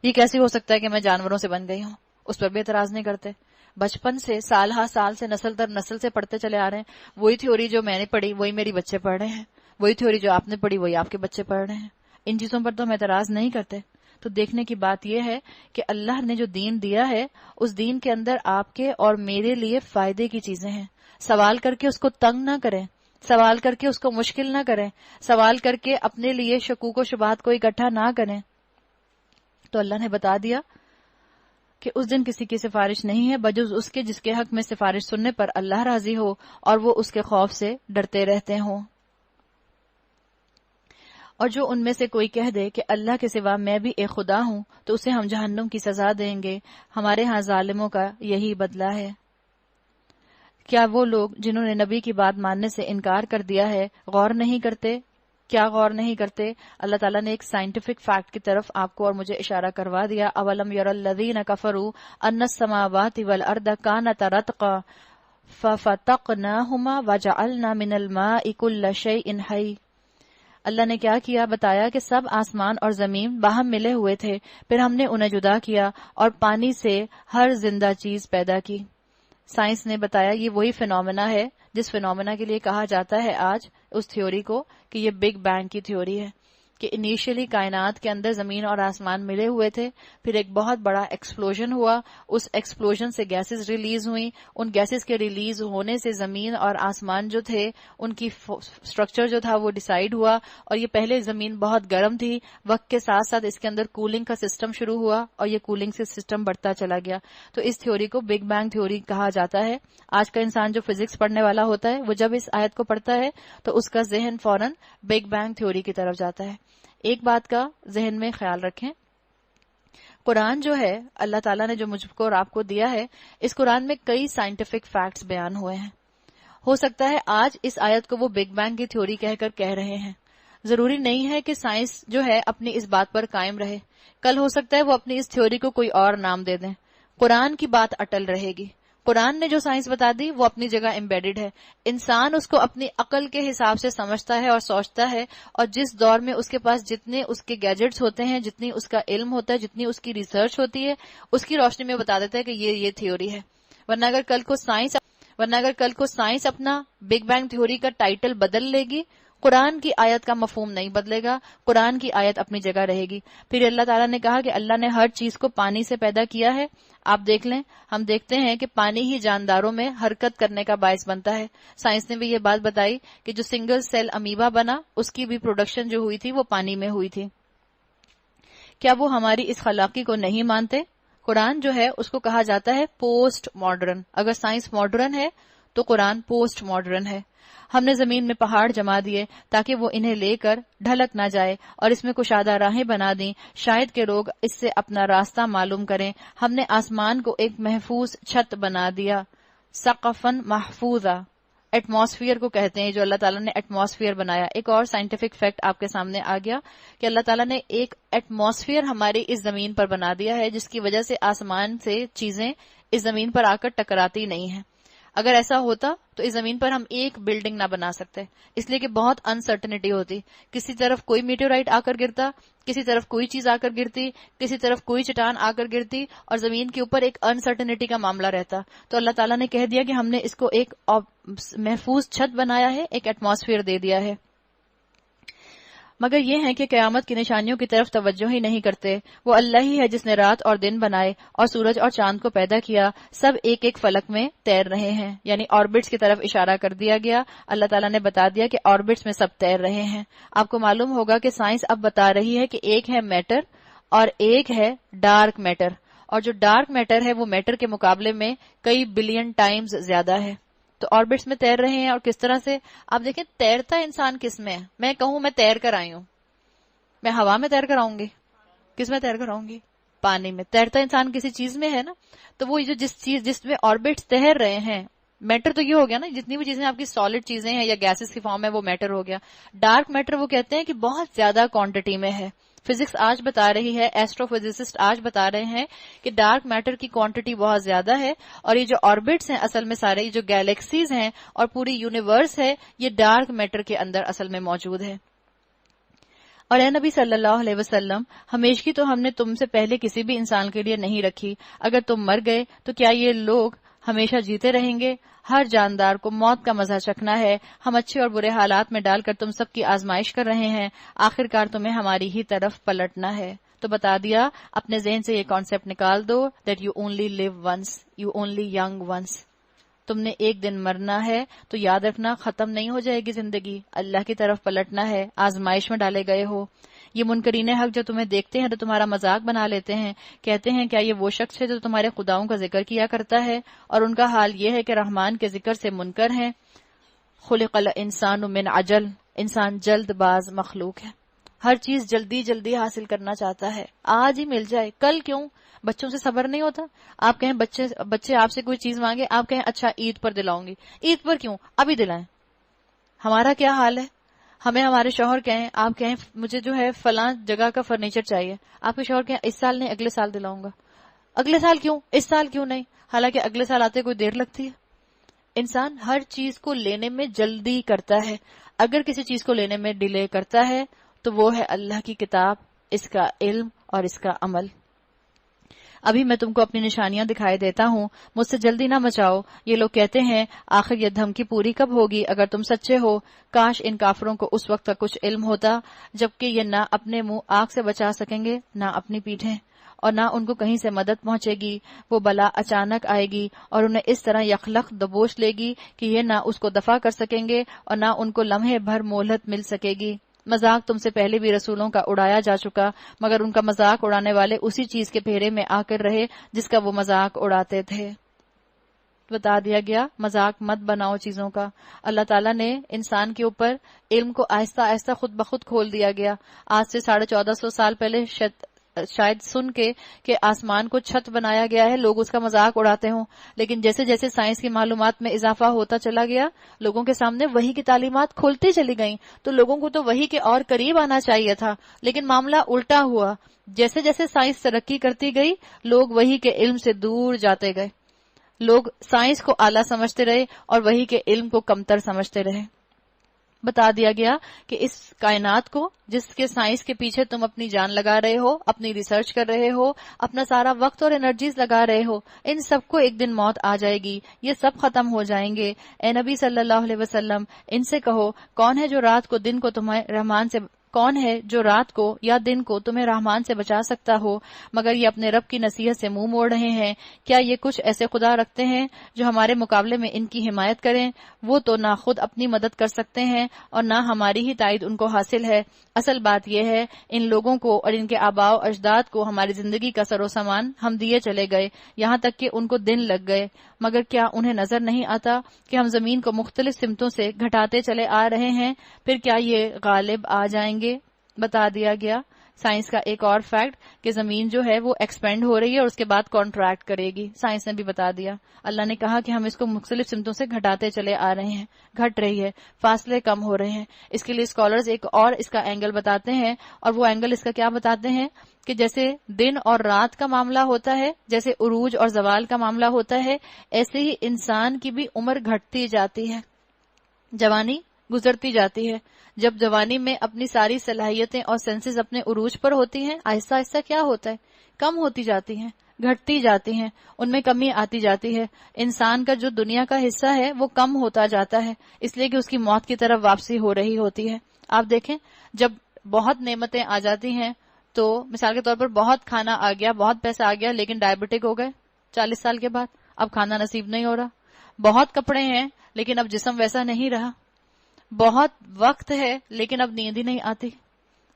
یہ کیسے ہو سکتا ہے کہ میں جانوروں سے بن گئی ہوں؟ اس پر بھی اعتراض نہیں کرتے. بچپن سے سال ہا سال سے نسل در نسل سے پڑھتے چلے آ رہے ہیں. وہی تھیوری جو میں نے پڑھی وہی میری بچے پڑھ رہے ہیں، وہی تھیوری جو آپ نے پڑھی وہی آپ کے بچے پڑھ رہے ہیں. ان چیزوں پر تو ہم اعتراض نہیں کرتے. تو دیکھنے کی بات یہ ہے کہ اللہ نے جو دین دیا ہے اس دین کے اندر آپ کے اور میرے لیے فائدے کی چیزیں ہیں. سوال کر کے اس کو تنگ نہ کریں، سوال کر کے اس کو مشکل نہ کریں، سوال کر کے اپنے لیے شکوک و شبہات کو اکٹھا نہ کریں. تو اللہ نے بتا دیا کہ اس دن کسی کی سفارش نہیں ہے بجز اس کے جس کے حق میں سفارش سننے پر اللہ راضی ہو اور وہ اس کے خوف سے ڈرتے رہتے ہوں. اور جو ان میں سے کوئی کہہ دے کہ اللہ کے سوا میں بھی ایک خدا ہوں تو اسے ہم جہنم کی سزا دیں گے، ہمارے ہاں ظالموں کا یہی بدلہ ہے. کیا وہ لوگ جنہوں نے نبی کی بات ماننے سے انکار کر دیا ہے غور نہیں کرتے؟ کیا غور نہیں کرتے؟ اللہ تعالیٰ نے ایک سائنٹیفک فیکٹ کی طرف آپ کو اور مجھے اشارہ کروا دیا. اولم یر الذین کفروا ان السماوات والارض کانتا رتقا ففتقناہما وجعلنا من الماء کل شیء حی. اللہ نے کیا کیا؟ بتایا کہ سب آسمان اور زمین باہم ملے ہوئے تھے، پھر ہم نے انہیں جدا کیا اور پانی سے ہر زندہ چیز پیدا کی. سائنس نے بتایا یہ وہی فینومینا ہے جس فینومینا کے لیے کہا جاتا ہے آج اس تھیوری کو کہ یہ بگ بینگ کی تھیوری ہے، کہ انیشیلی کائنات کے اندر زمین اور آسمان ملے ہوئے تھے، پھر ایک بہت بڑا ایکسپلوژن ہوا، اس ایکسپلوژن سے گیسز ریلیز ہوئیں، ان گیسز کے ریلیز ہونے سے زمین اور آسمان جو تھے ان کی سٹرکچر جو تھا وہ ڈیسائیڈ ہوا. اور یہ پہلے زمین بہت گرم تھی، وقت کے ساتھ ساتھ اس کے اندر کولنگ کا سسٹم شروع ہوا اور یہ کولنگ سے سسٹم بڑھتا چلا گیا. تو اس تھیوری کو بگ بینگ تھیوری کہا جاتا ہے. آج کا انسان جو فزکس پڑھنے والا ہوتا ہے وہ جب اس آیت کو پڑھتا ہے تو اس کا ذہن فوراً بگ بینگ تھیوری کی طرف جاتا ہے. ایک بات کا ذہن میں خیال رکھیں، قرآن جو ہے اللہ تعالیٰ نے جو مجھ کو اور آپ کو دیا ہے، اس قرآن میں کئی سائنٹیفک فیکٹس بیان ہوئے ہیں. ہو سکتا ہے آج اس آیت کو وہ بگ بینگ کی تھیوری کہہ رہے ہیں. ضروری نہیں ہے کہ سائنس جو ہے اپنی اس بات پر قائم رہے. کل ہو سکتا ہے وہ اپنی اس تھیوری کو کوئی اور نام دے دیں. قرآن کی بات اٹل رہے گی. قرآن نے جو سائنس بتا دی وہ اپنی جگہ ایمبیڈڈ ہے. انسان اس کو اپنی عقل کے حساب سے سمجھتا ہے اور سوچتا ہے، اور جس دور میں اس کے پاس جتنے اس کے گیجٹس ہوتے ہیں، جتنی اس کا علم ہوتا ہے، جتنی اس کی ریسرچ ہوتی ہے، اس کی روشنی میں بتا دیتا ہے کہ یہ تھیوری ہے. ورنہ اگر کل کو سائنس اپنا بگ بینگ تھیوری کا ٹائٹل بدل لے گی، قرآن کی آیت کا مفہوم نہیں بدلے گا، قرآن کی آیت اپنی جگہ رہے گی۔ پھر اللہ تعالیٰ نے کہا کہ اللہ نے ہر چیز کو پانی سے پیدا کیا ہے۔ آپ دیکھ لیں، ہم دیکھتے ہیں کہ پانی ہی جانداروں میں حرکت کرنے کا باعث بنتا ہے۔ سائنس نے بھی یہ بات بتائی کہ جو سنگل سیل امیبا بنا، اس کی بھی پروڈکشن جو ہوئی تھی وہ پانی میں ہوئی تھی۔ کیا وہ ہماری اس خلاقی کو نہیں مانتے؟ قرآن جو ہے اس کو کہا جاتا ہے پوسٹ ماڈرن۔ اگر سائنس ماڈرن ہے تو قرآن پوسٹ ماڈرن ہے۔ ہم نے زمین میں پہاڑ جما دیے تاکہ وہ انہیں لے کر ڈھلک نہ جائے، اور اس میں کشادہ راہیں بنا دیں شاید کہ لوگ اس سے اپنا راستہ معلوم کریں۔ ہم نے آسمان کو ایک محفوظ چھت بنا دیا، سقفاً محفوظا۔ ایٹماسفیئر کو کہتے ہیں جو اللہ تعالیٰ نے ایٹماسفیئر بنایا۔ ایک اور سائنٹیفک فیکٹ آپ کے سامنے آ گیا کہ اللہ تعالیٰ نے ایک ایٹماسفیئر ہماری اس زمین پر بنا دیا ہے، جس کی وجہ سے آسمان سے چیزیں اس زمین پر آ کر ٹکراتی نہیں ہیں۔ اگر ایسا ہوتا تو اس زمین پر ہم ایک بلڈنگ نہ بنا سکتے، اس لیے کہ بہت انسرٹنٹی ہوتی۔ کسی طرف کوئی میٹیورائٹ آ کر گرتا، کسی طرف کوئی چیز آ کر گرتی، کسی طرف کوئی چٹان آ کر گرتی، اور زمین کے اوپر ایک انسرٹنٹی کا معاملہ رہتا۔ تو اللہ تعالیٰ نے کہہ دیا کہ ہم نے اس کو ایک محفوظ چھت بنایا ہے، ایک ایٹماسفیئر دے دیا ہے۔ مگر یہ ہے کہ قیامت کی نشانیوں کی طرف توجہ ہی نہیں کرتے۔ وہ اللہ ہی ہے جس نے رات اور دن بنائے اور سورج اور چاند کو پیدا کیا، سب ایک ایک فلک میں تیر رہے ہیں، یعنی آربٹس کی طرف اشارہ کر دیا گیا۔ اللہ تعالیٰ نے بتا دیا کہ آربٹس میں سب تیر رہے ہیں۔ آپ کو معلوم ہوگا کہ سائنس اب بتا رہی ہے کہ ایک ہے میٹر اور ایک ہے ڈارک میٹر، اور جو ڈارک میٹر ہے وہ میٹر کے مقابلے میں کئی بلین ٹائمز زیادہ ہے۔ تو آربٹس میں تیر رہے ہیں، اور کس طرح سے آپ دیکھیں تیرتا انسان کس میں ہے؟ میں کہوں میں تیر کر آئی ہوں، میں ہوا میں تیر کر آؤں گی؟ کس میں تیر کر آؤں گی؟ پانی میں۔ تیرتا انسان کسی چیز میں ہے نا۔ تو وہ جو جس میں آربٹس تیر رہے ہیں، میٹر تو یہ ہو گیا نا، جتنی بھی چیزیں آپ کی سالڈ چیزیں ہیں یا گیسز کی فارم ہے وہ میٹر ہو گیا۔ ڈارک میٹر وہ کہتے ہیں کہ بہت زیادہ کوانٹٹی میں ہے۔ فزکس آج بتا رہی ہے، ایسٹرو فزسسٹ آج بتا رہے ہیں کہ ڈارک میٹر کی کوانٹٹی بہت زیادہ ہے، اور یہ جو آربٹس ہیں اصل میں سارے، یہ جو گیلیکسیز ہیں اور پوری یونیورس ہے، یہ ڈارک میٹر کے اندر اصل میں موجود ہے۔ اور اے نبی صلی اللہ علیہ وسلم، ہمیشگی تو ہم نے تم سے پہلے کسی بھی انسان کے لیے نہیں رکھی۔ اگر تم مر گئے تو کیا یہ لوگ ہمیشہ جیتے رہیں گے؟ ہر جاندار کو موت کا مزہ چکھنا ہے۔ ہم اچھے اور برے حالات میں ڈال کر تم سب کی آزمائش کر رہے ہیں، آخر کار تمہیں ہماری ہی طرف پلٹنا ہے۔ تو بتا دیا، اپنے ذہن سے یہ کانسیپٹ نکال دو that you only live once, you only young once۔ تم نے ایک دن مرنا ہے، تو یاد رکھنا ختم نہیں ہو جائے گی زندگی، اللہ کی طرف پلٹنا ہے، آزمائش میں ڈالے گئے ہو۔ یہ منکرین حق جو تمہیں دیکھتے ہیں تو تمہارا مذاق بنا لیتے ہیں، کہتے ہیں کیا یہ وہ شخص ہے جو تمہارے خداؤں کا ذکر کیا کرتا ہے؟ اور ان کا حال یہ ہے کہ رحمان کے ذکر سے منکر ہیں۔ خلق الانسان من عجل، انسان جلد باز مخلوق ہے، ہر چیز جلدی جلدی حاصل کرنا چاہتا ہے، آج ہی مل جائے، کل کیوں؟ بچوں سے صبر نہیں ہوتا؟ آپ کہیں بچے آپ سے کوئی چیز مانگے، آپ کہیں اچھا عید پر دلاؤں گی، عید پر کیوں؟ ابھی دلائیں۔ ہمارا کیا حال ہے؟ ہمیں ہمارے شوہر کہیں، آپ کہیں مجھے جو ہے فلاں جگہ کا فرنیچر چاہیے، آپ کے شوہر کہیں اس سال نہیں اگلے سال دلاؤں گا۔ اگلے سال کیوں؟ اس سال کیوں نہیں؟ حالانکہ اگلے سال آتے کوئی دیر لگتی ہے۔ انسان ہر چیز کو لینے میں جلدی کرتا ہے، اگر کسی چیز کو لینے میں ڈیلے کرتا ہے تو وہ ہے اللہ کی کتاب، اس کا علم اور اس کا عمل۔ ابھی میں تم کو اپنی نشانیاں دکھائی دیتا ہوں، مجھ سے جلدی نہ مچاؤ۔ یہ لوگ کہتے ہیں آخر یہ دھمکی پوری کب ہوگی؟ اگر تم سچے ہو، کاش ان کافروں کو اس وقت کا کچھ علم ہوتا جبکہ یہ نہ اپنے منہ آگ سے بچا سکیں گے، نہ اپنی پیٹھیں، اور نہ ان کو کہیں سے مدد پہنچے گی۔ وہ بلا اچانک آئے گی اور انہیں اس طرح یخلق دبوچ لے گی کہ یہ نہ اس کو دفع کر سکیں گے اور نہ ان کو لمحے بھر مہلت مل سکے گی۔ مذاق تم سے پہلے بھی رسولوں کا اڑایا جا چکا، مگر ان کا مذاق اڑانے والے اسی چیز کے پھیرے میں آ کر رہے جس کا وہ مذاق اڑاتے تھے۔ بتا دیا گیا مذاق مت بناؤ چیزوں کا۔ اللہ تعالیٰ نے انسان کے اوپر علم کو آہستہ آہستہ خود بخود کھول دیا گیا۔ آج سے 1450 سال پہلے شاید سن کے کہ آسمان کو چھت بنایا گیا ہے لوگ اس کا مذاق اڑاتے ہوں، لیکن جیسے جیسے سائنس کی معلومات میں اضافہ ہوتا چلا گیا، لوگوں کے سامنے وحی کی تعلیمات کھولتی چلی گئیں، تو لوگوں کو تو وحی کے اور قریب آنا چاہیے تھا، لیکن معاملہ الٹا ہوا۔ جیسے جیسے سائنس ترقی کرتی گئی، لوگ وحی کے علم سے دور جاتے گئے، لوگ سائنس کو اعلیٰ سمجھتے رہے اور وحی کے علم کو کمتر سمجھتے رہے۔ بتا دیا گیا کہ اس کائنات کو جس کے سائنس کے پیچھے تم اپنی جان لگا رہے ہو، اپنی ریسرچ کر رہے ہو، اپنا سارا وقت اور انرجیز لگا رہے ہو، ان سب کو ایک دن موت آ جائے گی، یہ سب ختم ہو جائیں گے۔ اے نبی صلی اللہ علیہ وسلم، ان سے کہو کون ہے جو رات کو دن کو تمہیں رحمان سے کون ہے جو رات کو یا دن کو تمہیں رحمان سے بچا سکتا ہو، مگر یہ اپنے رب کی نصیحت سے منہ موڑ رہے ہیں۔ کیا یہ کچھ ایسے خدا رکھتے ہیں جو ہمارے مقابلے میں ان کی حمایت کریں؟ وہ تو نہ خود اپنی مدد کر سکتے ہیں اور نہ ہماری ہی تائید ان کو حاصل ہے۔ اصل بات یہ ہے ان لوگوں کو اور ان کے آباء و اجداد کو ہماری زندگی کا سر و سامان ہم دیے چلے گئے، یہاں تک کہ ان کو دن لگ گئے، مگر کیا انہیں نظر نہیں آتا کہ ہم زمین کو مختلف سمتوں سے گھٹاتے چلے آ رہے ہیں؟ پھر کیا یہ غالب آ جائیں گے؟ بتا دیا گیا سائنس کا ایک اور فیکٹ کہ زمین جو ہے وہ ایکسپینڈ ہو رہی ہے اور اس کے بعد کانٹریکٹ کرے گی، سائنس نے بھی بتا دیا۔ اللہ نے کہا کہ ہم اس کو مختلف سمتوں سے گھٹاتے چلے آ رہے ہیں، گھٹ رہی ہے، فاصلے کم ہو رہے ہیں۔ اس کے لیے اسکالرز ایک اور اس کا اینگل بتاتے ہیں، اور وہ اینگل اس کا کیا بتاتے ہیں کہ جیسے دن اور رات کا معاملہ ہوتا ہے، جیسے عروج اور زوال کا معاملہ ہوتا ہے، ایسے ہی انسان کی بھی عمر گھٹتی جاتی ہے، جوانی گزرتی جاتی ہے۔ جب جوانی میں اپنی ساری صلاحیتیں اور سینسز اپنے عروج پر ہوتی ہیں، آہستہ آہستہ کیا ہوتا ہے؟ کم ہوتی جاتی ہیں، گھٹتی جاتی ہیں، ان میں کمی آتی جاتی ہے۔ انسان کا جو دنیا کا حصہ ہے وہ کم ہوتا جاتا ہے، اس لیے کہ اس کی موت کی طرف واپسی ہو رہی ہوتی ہے۔ آپ دیکھیں جب بہت نعمتیں آ جاتی ہیں تو مثال کے طور پر بہت کھانا آ گیا، بہت پیسہ آ گیا، لیکن ڈائبٹک ہو گئے 40 سال کے بعد، اب کھانا نصیب نہیں ہو رہا۔ بہت کپڑے ہیں لیکن اب جسم ویسا نہیں رہا۔ بہت وقت ہے لیکن اب نیند ہی نہیں آتی۔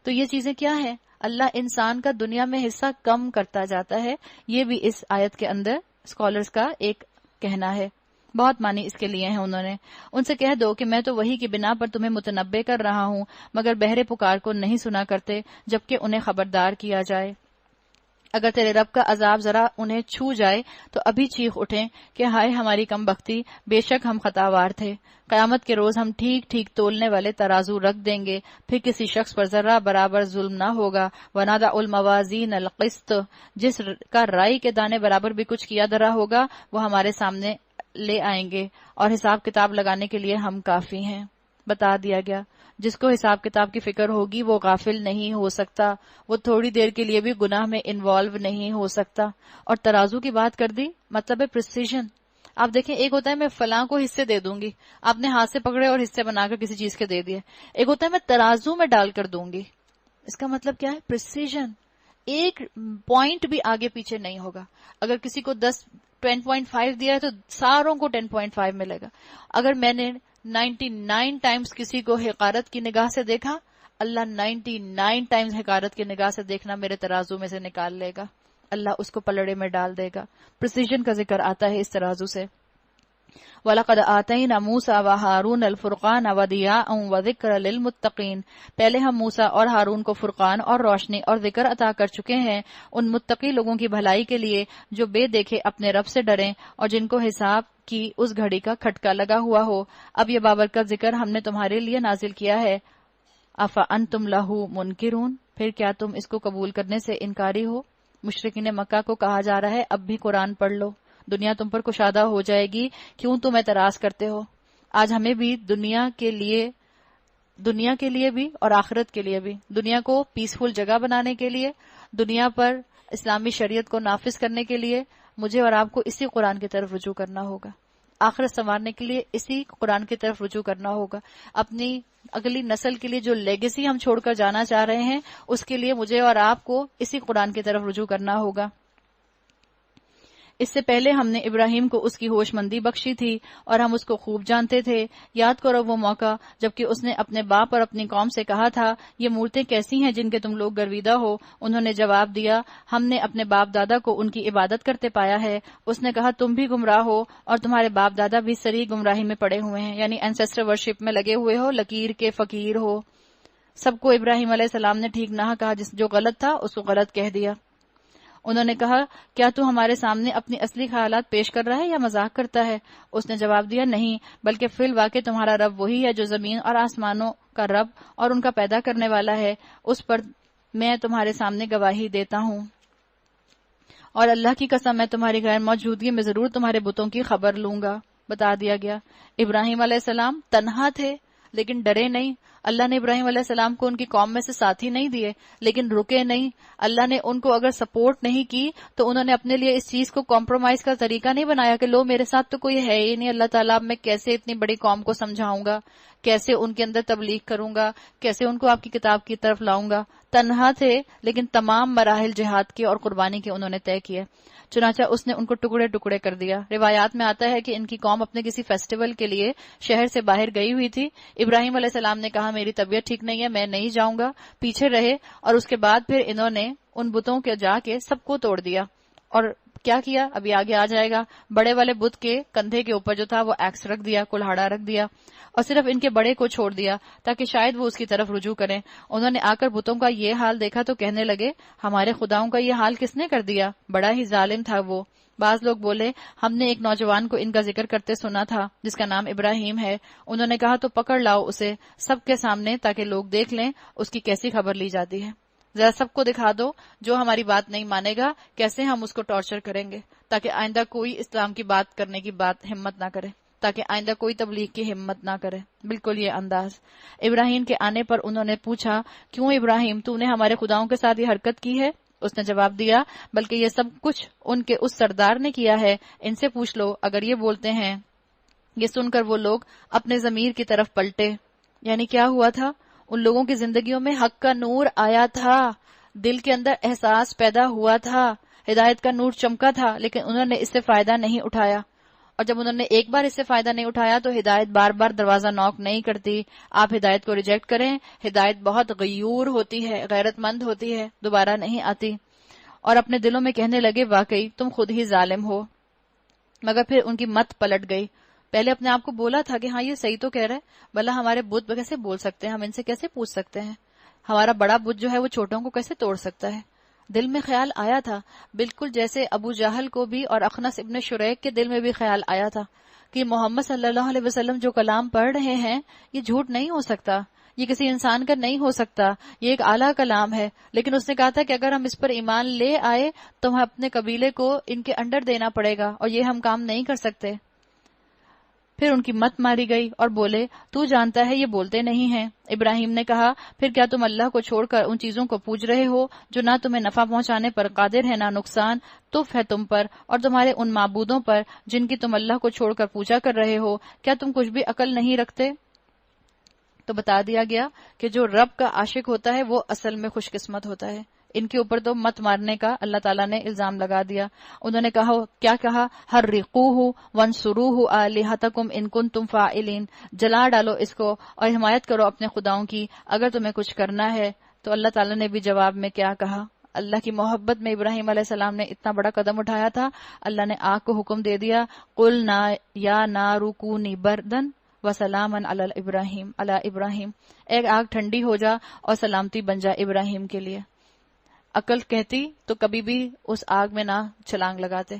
تو یہ چیزیں کیا ہیں؟ اللہ انسان کا دنیا میں حصہ کم کرتا جاتا ہے۔ یہ بھی اس آیت کے اندر اسکالرز کا ایک کہنا ہے، بہت معنی اس کے لیے ہیں انہوں نے۔ ان سے کہہ دو کہ میں تو وحی کی بنا پر تمہیں متنبع کر رہا ہوں، مگر بہرے پکار کو نہیں سنا کرتے جبکہ انہیں خبردار کیا جائے۔ اگر تیرے رب کا عذاب ذرا انہیں چھو جائے تو ابھی چیخ اٹھیں کہ ہائے ہماری کم بختی، بے شک ہم خطاوار تھے۔ قیامت کے روز ہم ٹھیک ٹھیک تولنے والے ترازو رکھ دیں گے، پھر کسی شخص پر ذرہ برابر ظلم نہ ہوگا۔ وَنَضَعُ الْمَوَازِينَ الْقِسْطَ، جس کا رائی کے دانے برابر بھی کچھ کیا دھرا ہوگا وہ ہمارے سامنے لے آئیں گے، اور حساب کتاب لگانے کے لیے ہم کافی ہیں۔ بتا دیا گیا جس کو حساب کتاب کی فکر ہوگی وہ غافل نہیں ہو سکتا، وہ تھوڑی دیر کے لیے بھی گناہ میں انوالو نہیں ہو سکتا۔ اور ترازو کی بات کر دی، مطلب ہے پریسیژن۔ آپ دیکھیں ایک ہوتا ہے میں فلاں کو حصے دے دوں گی، آپ نے ہاتھ سے پکڑے اور حصے بنا کر کسی چیز کے دے دیے۔ ایک ہوتا ہے میں ترازو میں ڈال کر دوں گی، اس کا مطلب کیا ہے؟ پریسیژن، ایک پوائنٹ بھی آگے پیچھے نہیں ہوگا۔ اگر کسی کو 10.5 دیا ہے تو ساروں کو 10.5 ملے گا۔ اگر میں نے 99 ٹائمز کسی کو حقارت کی نگاہ سے دیکھا، اللہ 99 ٹائمز حقارت کی نگاہ سے دیکھنا میرے ترازو میں سے نکال لے گا، اللہ اس کو پلڑے میں ڈال دے گا۔ پریسیژن کا ذکر آتا ہے اس ترازو سے۔ وَلَقَدْ آتَيْنَا مُوسَىٰ وَهَارُونَ الْفُرْقَانَ وَضِيَاءً وَذِكْرًا لِلْمُتَّقِينَ، پہلے ہم موسیٰ اور ہارون کو فرقان اور روشنی اور ذکر عطا کر چکے ہیں ان متقی لوگوں کی بھلائی کے لیے جو بے دیکھے اپنے رب سے ڈریں اور جن کو حساب کی اس گھڑی کا کھٹکا لگا ہوا ہو۔ اب یہ بابرکت ذکر ہم نے تمہارے لیے نازل کیا ہے۔ أَفَأَنْتُمْ لَهُ مُنْكِرُونَ، پھر کیا تم اس کو قبول کرنے سے انکاری ہو؟ مشرکین مکہ کو کہا جا رہا ہے اب بھی قرآن پڑھ لو، دنیا تم پر کشادہ ہو جائے گی، کیوں تم اعتراض کرتے ہو؟ آج ہمیں بھی دنیا کے لیے بھی اور آخرت کے لیے بھی، دنیا کو پیسفل جگہ بنانے کے لیے، دنیا پر اسلامی شریعت کو نافذ کرنے کے لیے مجھے اور آپ کو اسی قرآن کی طرف رجوع کرنا ہوگا۔ آخرت سنوارنے کے لیے اسی قرآن کی طرف رجوع کرنا ہوگا۔ اپنی اگلی نسل کے لیے جو لیگیسی ہم چھوڑ کر جانا چاہ رہے ہیں اس کے لیے مجھے اور آپ کو اسی قرآن کی طرف رجوع کرنا ہوگا۔ اس سے پہلے ہم نے ابراہیم کو اس کی ہوش مندی بخشی تھی اور ہم اس کو خوب جانتے تھے۔ یاد کرو وہ موقع جبکہ اس نے اپنے باپ اور اپنی قوم سے کہا تھا یہ مورتیں کیسی ہیں جن کے تم لوگ گرویدہ ہو؟ انہوں نے جواب دیا ہم نے اپنے باپ دادا کو ان کی عبادت کرتے پایا ہے۔ اس نے کہا تم بھی گمراہ ہو اور تمہارے باپ دادا بھی سری گمراہی میں پڑے ہوئے ہیں، یعنی اینسیسٹر ورشپ میں لگے ہوئے ہو، لکیر کے فقیر ہو۔ سب کو ابراہیم علیہ السلام نے ٹھیک نہ کہا، جو غلط تھا اس کو غلط کہہ دیا۔ انہوں نے کہا کیا تو ہمارے سامنے اپنی اصلی خیالات پیش کر رہا ہے یا مذاق کرتا ہے؟ اس نے جواب دیا نہیں، بلکہ فی الواقع تمہارا رب وہی ہے جو زمین اور آسمانوں کا رب اور ان کا پیدا کرنے والا ہے، اس پر میں تمہارے سامنے گواہی دیتا ہوں، اور اللہ کی قسم میں تمہاری غیر موجودگی میں ضرور تمہارے بتوں کی خبر لوں گا۔ بتا دیا گیا ابراہیم علیہ السلام تنہا تھے، لیکن ڈرے نہیں. اللہ نے ابراہیم علیہ السلام کو ان کی قوم میں سے ساتھی نہیں دیے لیکن رکے نہیں. اللہ نے ان کو اگر سپورٹ نہیں کی تو انہوں نے اپنے لیے اس چیز کو کمپرومائز کا طریقہ نہیں بنایا کہ لو میرے ساتھ تو کوئی ہے ہی نہیں اللہ تعالیٰ، اب میں کیسے اتنی بڑی قوم کو سمجھاؤں گا، کیسے ان کے اندر تبلیغ کروں گا، کیسے ان کو آپ کی کتاب کی طرف لاؤں گا. تنہا تھے لیکن تمام مراحل جہاد کے اور قربانی کے انہوں نے طے کیے. چنانچہ اس نے ان کو ٹکڑے ٹکڑے کر دیا. روایات میں آتا ہے کہ ان کی قوم اپنے کسی فیسٹیول کے لیے شہر سے باہر گئی ہوئی تھی. ابراہیم علیہ السلام نے کہا میری طبیعت ٹھیک نہیں ہے، میں نہیں جاؤں گا. پیچھے رہے اور اس کے بعد پھر انہوں نے ان بتوں کے جا کے سب کو توڑ دیا. اور کیا کیا ابھی آگے آ جائے گا. بڑے والے بت کے کندھے کے اوپر جو تھا وہ ایکس رکھ دیا، کلہاڑا رکھ دیا، اور صرف ان کے بڑے کو چھوڑ دیا تاکہ شاید وہ اس کی طرف رجوع کریں. انہوں نے آ کر بتوں کا یہ حال دیکھا تو کہنے لگے ہمارے خداؤں کا یہ حال کس نے کر دیا، بڑا ہی ظالم تھا وہ. بعض لوگ بولے ہم نے ایک نوجوان کو ان کا ذکر کرتے سنا تھا جس کا نام ابراہیم ہے. انہوں نے کہا تو پکڑ لاؤ اسے سب کے سامنے تاکہ لوگ دیکھ لیں اس کی کیسی خبر لی جاتی ہے. ذرا سب کو دکھا دو جو ہماری بات نہیں مانے گا کیسے ہم اس کو ٹارچر کریں گے تاکہ آئندہ کوئی اسلام کی بات کرنے کی ہمت نہ کرے، تاکہ آئندہ کوئی تبلیغ کی ہمت نہ کرے. بالکل یہ انداز. ابراہیم کے آنے پر انہوں نے پوچھا کیوں ابراہیم تو نے ہمارے خداؤں کے ساتھ یہ حرکت کی ہے؟ اس نے جواب دیا بلکہ یہ سب کچھ ان کے اس سردار نے کیا ہے، ان سے پوچھ لو اگر یہ بولتے ہیں. یہ سن کر وہ لوگ اپنے ضمیر کی طرف پلٹے. یعنی کیا ہوا تھا؟ ان لوگوں کی زندگیوں میں حق کا نور آیا تھا، دل کے اندر احساس پیدا ہوا تھا، ہدایت کا نور چمکا تھا، لیکن انہوں نے اس سے فائدہ نہیں اٹھایا. اور جب انہوں نے ایک بار اس سے فائدہ نہیں اٹھایا تو ہدایت بار بار دروازہ نوک نہیں کرتی. آپ ہدایت کو ریجیکٹ کریں، ہدایت بہت غیور ہوتی ہے، غیرت مند ہوتی ہے، دوبارہ نہیں آتی. اور اپنے دلوں میں کہنے لگے واقعی تم خود ہی ظالم ہو. مگر پھر ان کی مت پلٹ گئی. پہلے اپنے آپ کو بولا تھا کہ ہاں یہ صحیح تو کہہ رہے، بھلا ہمارے بت کیسے بول سکتے ہیں، ہم ان سے کیسے پوچھ سکتے ہیں، ہمارا بڑا بت جو ہے وہ چھوٹوں کو کیسے توڑ سکتا ہے. دل میں خیال آیا تھا بالکل جیسے ابو جہل کو بھی اور اخنس ابن شریک کے دل میں بھی خیال آیا تھا کہ محمد صلی اللہ علیہ وسلم جو کلام پڑھ رہے ہیں یہ جھوٹ نہیں ہو سکتا، یہ کسی انسان کا نہیں ہو سکتا، یہ ایک اعلیٰ کلام ہے. لیکن اس نے کہا تھا کہ اگر ہم اس پر ایمان لے آئے تو ہم اپنے قبیلے کو ان کے انڈر دینا پڑے گا اور یہ ہم کام نہیں کر سکتے. پھر ان کی مت ماری گئی اور بولے تو جانتا ہے یہ بولتے نہیں ہیں. ابراہیم نے کہا پھر کیا تم اللہ کو چھوڑ کر ان چیزوں کو پوج رہے ہو جو نہ تمہیں نفع پہنچانے پر قادر ہے نہ نقصان، تف ہے تم پر اور تمہارے ان معبودوں پر جن کی تم اللہ کو چھوڑ کر پوجا کر رہے ہو، کیا تم کچھ بھی عقل نہیں رکھتے؟ تو بتا دیا گیا کہ جو رب کا عاشق ہوتا ہے وہ اصل میں خوش قسمت ہوتا ہے. ان کے اوپر تو مت مارنے کا اللہ تعالیٰ نے الزام لگا دیا. انہوں نے کیا کہا حرقوہ وانصروہ آلہتکم ان کنتم فاعلین، جلا ڈالو اس کو اور حمایت کرو اپنے خداؤں کی اگر تمہیں کچھ کرنا ہے. تو اللہ تعالیٰ نے بھی جواب میں کیا کہا؟ اللہ کی محبت میں ابراہیم علیہ السلام نے اتنا بڑا قدم اٹھایا تھا، اللہ نے آگ کو حکم دے دیا قلنا یا نار کونی بردن وسلاما علی ابراہیم، ایک آگ ٹھنڈی ہو جا اور سلامتی بن جا ابراہیم کے لیے. عقل کہتی تو کبھی بھی اس آگ میں نہ چھلانگ لگاتے.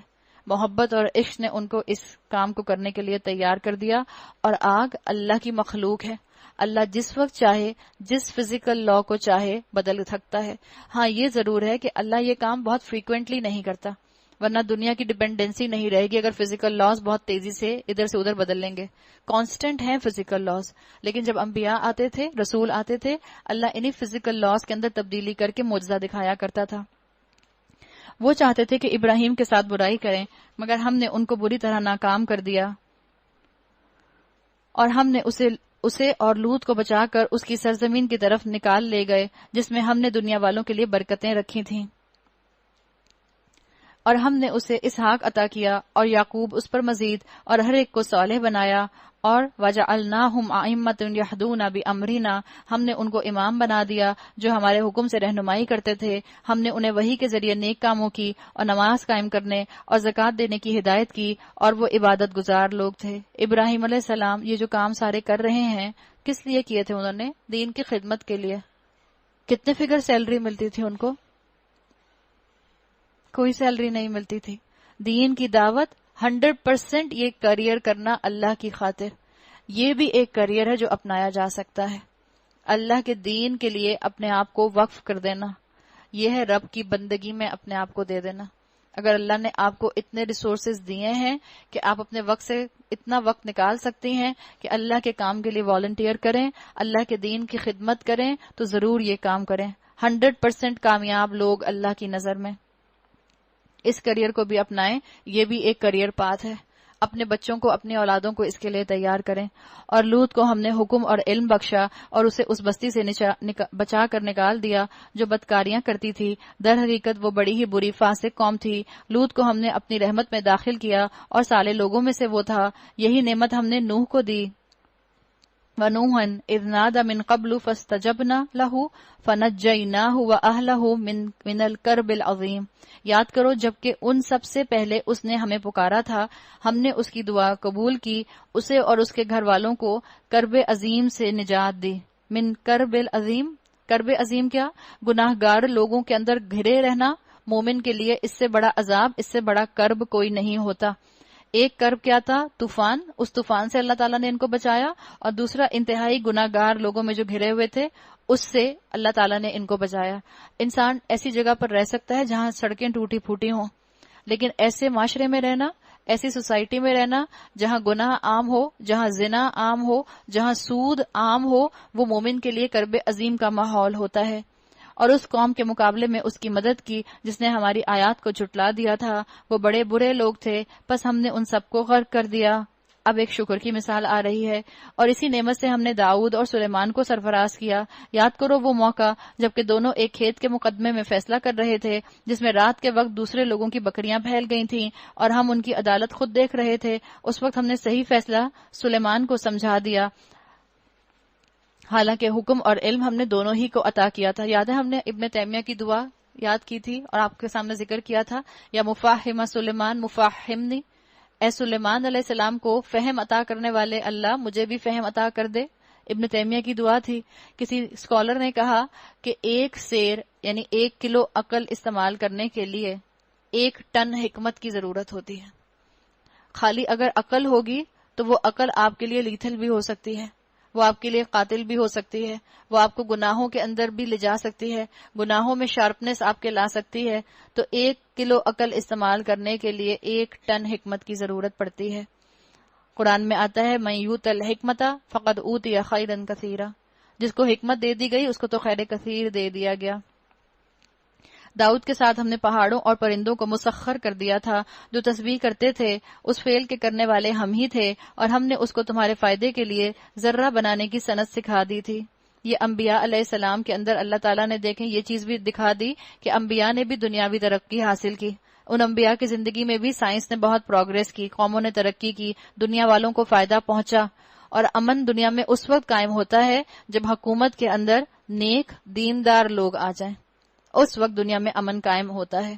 محبت اور عشق نے ان کو اس کام کو کرنے کے لیے تیار کر دیا. اور آگ اللہ کی مخلوق ہے، اللہ جس وقت چاہے جس فزیکل لا کو چاہے بدل سکتا ہے. ہاں یہ ضرور ہے کہ اللہ یہ کام بہت فریکوینٹلی نہیں کرتا، ورنہ دنیا کی ڈیپینڈنسی نہیں رہے گی اگر فزیکل لاز بہت تیزی سے ادھر سے ادھر بدل لیں گے. کانسٹنٹ ہیں فزیکل لاز، لیکن جب انبیاء آتے تھے، رسول آتے تھے، اللہ انہی فزیکل لاز کے اندر تبدیلی کر کے معجزہ دکھایا کرتا تھا. وہ چاہتے تھے کہ ابراہیم کے ساتھ برائی کریں مگر ہم نے ان کو بری طرح ناکام کر دیا اور ہم نے اسے اور لوط کو بچا کر اس کی سرزمین کی طرف نکال لے گئے جس میں ہم نے دنیا والوں کے لیے برکتیں رکھی تھیں. اور ہم نے اسے اسحاق عطا کیا اور یعقوب اس پر مزید، اور ہر ایک کو صالح بنایا. اور وَجَعَلْنَاهُمْ أَئِمَّةً يَهْدُونَ بِأَمْرِنَا، ہم نے ان کو امام بنا دیا جو ہمارے حکم سے رہنمائی کرتے تھے. ہم نے انہیں وحی کے ذریعے نیک کاموں کی اور نماز قائم کرنے اور زکوٰۃ دینے کی ہدایت کی، اور وہ عبادت گزار لوگ تھے. ابراہیم علیہ السلام یہ جو کام سارے کر رہے ہیں کس لیے کیے تھے؟ انہوں نے دین کی خدمت کے لیے. کتنے فگر سیلری ملتی تھی ان کو؟ کوئی سیلری نہیں ملتی تھی. دین کی دعوت 100% یہ کریئر کرنا اللہ کی خاطر، یہ بھی ایک کریئر ہے جو اپنایا جا سکتا ہے. اللہ کے دین کے لیے اپنے آپ کو وقف کر دینا، یہ ہے رب کی بندگی میں اپنے آپ کو دے دینا. اگر اللہ نے آپ کو اتنے ریسورسز دیے ہیں کہ آپ اپنے وقت سے اتنا وقت نکال سکتی ہیں کہ اللہ کے کام کے لیے والنٹیئر کریں، اللہ کے دین کی خدمت کریں، تو ضرور یہ کام کریں۔ 100% کامیاب لوگ اللہ کی نظر میں۔ اس کریئر کو بھی اپنائیں، یہ بھی ایک کریئر پاتھ ہے۔ اپنے بچوں کو، اپنی اولادوں کو اس کے لیے تیار کریں۔ اور لوط کو ہم نے حکم اور علم بخشا اور اسے اس بستی سے بچا کر نکال دیا جو بدکاریاں کرتی تھی۔ در حقیقت وہ بڑی ہی بری فاسق قوم تھی۔ لوط کو ہم نے اپنی رحمت میں داخل کیا اور صالح لوگوں میں سے وہ تھا۔ یہی نعمت ہم نے نوح کو دی۔ وَنُوحًا إِذْ نَادَى مِن قَبْلُ فَاسْتَجَبْنَا لَهُ فَنَجَّيْنَاهُ وَأَهْلَهُ مِنَ الْكَرْبِ الْعَظِيمِ۔ یاد کرو جبکہ ان سب سے پہلے اس نے ہمیں پکارا تھا، ہم نے اس کی دعا قبول کی، اسے اور اس کے گھر والوں کو کرب عظیم سے نجات دی۔ من کرب العظیم، کرب عظیم کیا؟ گناہ گار لوگوں کے اندر گھرے رہنا۔ مومن کے لیے اس سے بڑا عذاب، اس سے بڑا کرب کوئی نہیں ہوتا۔ ایک کرب کیا تھا؟ طوفان، اس طوفان سے اللہ تعالیٰ نے ان کو بچایا، اور دوسرا انتہائی گناہ گار لوگوں میں جو گھرے ہوئے تھے اس سے اللہ تعالیٰ نے ان کو بچایا۔ انسان ایسی جگہ پر رہ سکتا ہے جہاں سڑکیں ٹوٹی پھوٹی ہوں، لیکن ایسے معاشرے میں رہنا، ایسی سوسائٹی میں رہنا جہاں گناہ عام ہو، جہاں زنا عام ہو، جہاں سود عام ہو، وہ مومن کے لیے کرب عظیم کا ماحول ہوتا ہے۔ اور اس قوم کے مقابلے میں اس کی مدد کی جس نے ہماری آیات کو جھٹلا دیا تھا، وہ بڑے برے لوگ تھے، پس ہم نے ان سب کو غرق کر دیا۔ اب ایک شکر کی مثال آ رہی ہے۔ اور اسی نعمت سے ہم نے داؤد اور سلیمان کو سرفراز کیا۔ یاد کرو وہ موقع جبکہ دونوں ایک کھیت کے مقدمے میں فیصلہ کر رہے تھے، جس میں رات کے وقت دوسرے لوگوں کی بکریاں پھیل گئی تھیں اور ہم ان کی عدالت خود دیکھ رہے تھے۔ اس وقت ہم نے صحیح فیصلہ سلیمان کو سمجھا دیا، حالانکہ حکم اور علم ہم نے دونوں ہی کو عطا کیا تھا۔ یاد ہے ہم نے ابن تیمیہ کی دعا یاد کی تھی اور آپ کے سامنے ذکر کیا تھا، یا مفاہم سلیمان مفاہمنی، اے سلیمان علیہ السلام کو فہم عطا کرنے والے اللہ مجھے بھی فہم عطا کر دے۔ ابن تیمیہ کی دعا تھی۔ کسی اسکالر نے کہا کہ 1 سیر یعنی 1 کلو عقل استعمال کرنے کے لیے 1 ٹن حکمت کی ضرورت ہوتی ہے۔ خالی اگر عقل ہوگی تو وہ عقل آپ کے لیے لیتھل بھی ہو سکتی ہے، وہ آپ کے لیے قاتل بھی ہو سکتی ہے، وہ آپ کو گناہوں کے اندر بھی لے جا سکتی ہے، گناہوں میں شارپنس آپ کے لا سکتی ہے۔ تو 1 کلو عقل استعمال کرنے کے لیے 1 ٹن حکمت کی ضرورت پڑتی ہے۔ قرآن میں آتا ہے من یؤت الحکمۃ فقد اوتی خیرا کثیرا، جس کو حکمت دے دی گئی اس کو تو خیر کثیر دے دیا گیا۔ داؤد کے ساتھ ہم نے پہاڑوں اور پرندوں کو مسخر کر دیا تھا جو تسبیح کرتے تھے، اس فعل کے کرنے والے ہم ہی تھے، اور ہم نے اس کو تمہارے فائدے کے لیے ذرہ بنانے کی صنعت سکھا دی تھی۔ یہ انبیاء علیہ السلام کے اندر اللہ تعالیٰ نے دیکھیں یہ چیز بھی دکھا دی کہ انبیاء نے بھی دنیاوی ترقی حاصل کی۔ ان انبیاء کی زندگی میں بھی سائنس نے بہت پروگریس کی، قوموں نے ترقی کی، دنیا والوں کو فائدہ پہنچا۔ اور امن دنیا میں اس وقت قائم ہوتا ہے جب حکومت کے اندر نیک دیندار لوگ آ جائیں، اس وقت دنیا میں امن قائم ہوتا ہے۔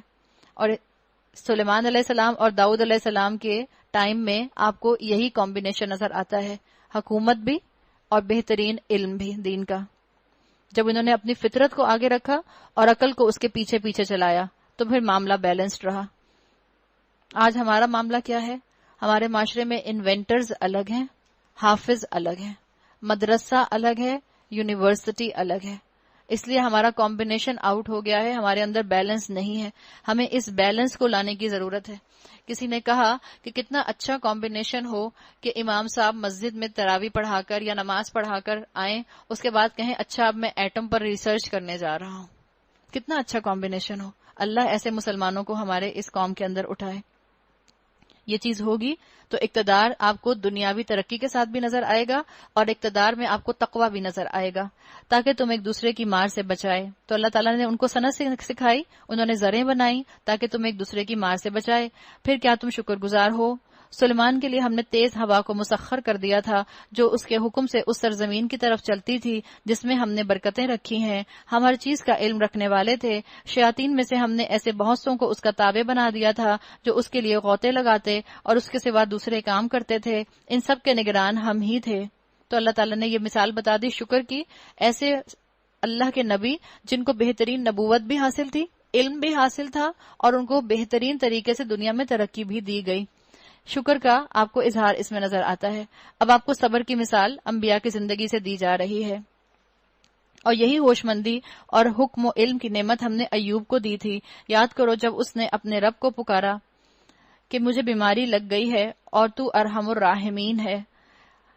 اور سلیمان علیہ السلام اور داؤد علیہ السلام کے ٹائم میں آپ کو یہی کمبینیشن نظر آتا ہے، حکومت بھی اور بہترین علم بھی دین کا۔ جب انہوں نے اپنی فطرت کو آگے رکھا اور عقل کو اس کے پیچھے پیچھے چلایا تو پھر معاملہ بیلنسڈ رہا۔ آج ہمارا معاملہ کیا ہے؟ ہمارے معاشرے میں انوینٹرز الگ ہیں، حافظ الگ ہیں، مدرسہ الگ ہے، یونیورسٹی الگ ہے۔ اس لیے ہمارا کمبینیشن آؤٹ ہو گیا ہے، ہمارے اندر بیلنس نہیں ہے۔ ہمیں اس بیلنس کو لانے کی ضرورت ہے۔ کسی نے کہا کہ کتنا اچھا کمبینیشن ہو کہ امام صاحب مسجد میں تراویح پڑھا کر یا نماز پڑھا کر آئیں، اس کے بعد کہیں اچھا اب میں ایٹم پر ریسرچ کرنے جا رہا ہوں۔ کتنا اچھا کمبینیشن ہو۔ اللہ ایسے مسلمانوں کو ہمارے اس قوم کے اندر اٹھائے۔ یہ چیز ہوگی تو اقتدار آپ کو دنیاوی ترقی کے ساتھ بھی نظر آئے گا اور اقتدار میں آپ کو تقوی بھی نظر آئے گا، تاکہ تم ایک دوسرے کی مار سے بچائے۔ تو اللہ تعالیٰ نے ان کو صنعت سکھائی، انہوں نے زریں بنائی تاکہ تم ایک دوسرے کی مار سے بچائے۔ پھر کیا تم شکر گزار ہو؟ سلیمان کے لیے ہم نے تیز ہوا کو مسخر کر دیا تھا جو اس کے حکم سے اس سرزمین کی طرف چلتی تھی جس میں ہم نے برکتیں رکھی ہیں۔ ہم ہر چیز کا علم رکھنے والے تھے۔ شیاطین میں سے ہم نے ایسے بہت سوں کو اس کا تابع بنا دیا تھا جو اس کے لیے غوطے لگاتے اور اس کے سوا دوسرے کام کرتے تھے۔ ان سب کے نگران ہم ہی تھے۔ تو اللہ تعالیٰ نے یہ مثال بتا دی شکر کی، ایسے اللہ کے نبی جن کو بہترین نبوت بھی حاصل تھی، علم بھی حاصل تھا اور ان کو بہترین طریقے سے دنیا میں ترقی بھی دی گئی۔ شکر کا آپ کو اظہار اس میں نظر آتا ہے۔ اب آپ کو صبر کی مثال انبیاء کی زندگی سے دی جا رہی ہے، اور یہی ہوش مندی اور حکم و علم کی نعمت ہم نے ایوب کو دی تھی۔ یاد کرو جب اس نے اپنے رب کو پکارا کہ مجھے بیماری لگ گئی ہے اور تو ارحم الراحمین ہے۔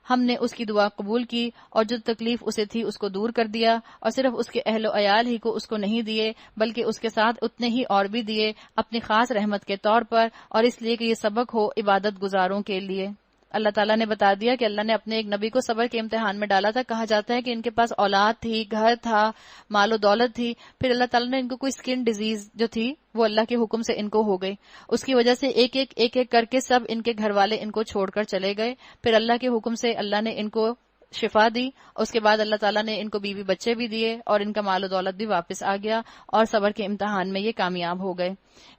ہم نے اس کی دعا قبول کی اور جو تکلیف اسے تھی اس کو دور کر دیا، اور صرف اس کے اہل و عیال ہی کو اس کو نہیں دیے بلکہ اس کے ساتھ اتنے ہی اور بھی دیے اپنی خاص رحمت کے طور پر، اور اس لیے کہ یہ سبق ہو عبادت گزاروں کے لیے۔ اللہ تعالیٰ نے بتا دیا کہ اللہ نے اپنے ایک نبی کو صبر کے امتحان میں ڈالا تھا۔ کہا جاتا ہے کہ ان کے پاس اولاد تھی، گھر تھا، مال و دولت تھی، پھر اللہ تعالیٰ نے ان کو کوئی سکن ڈیزیز جو تھی وہ اللہ کے حکم سے ان کو ہو گئی، اس کی وجہ سے ایک ایک کر کے سب ان کے گھر والے ان کو چھوڑ کر چلے گئے۔ پھر اللہ کے حکم سے اللہ نے ان کو شفا دی، اس کے بعد اللہ تعالیٰ نے ان کو بیوی بچے بھی دیے اور ان کا مال و دولت بھی واپس آ گیا، اور صبر کے امتحان میں یہ کامیاب ہو گئے۔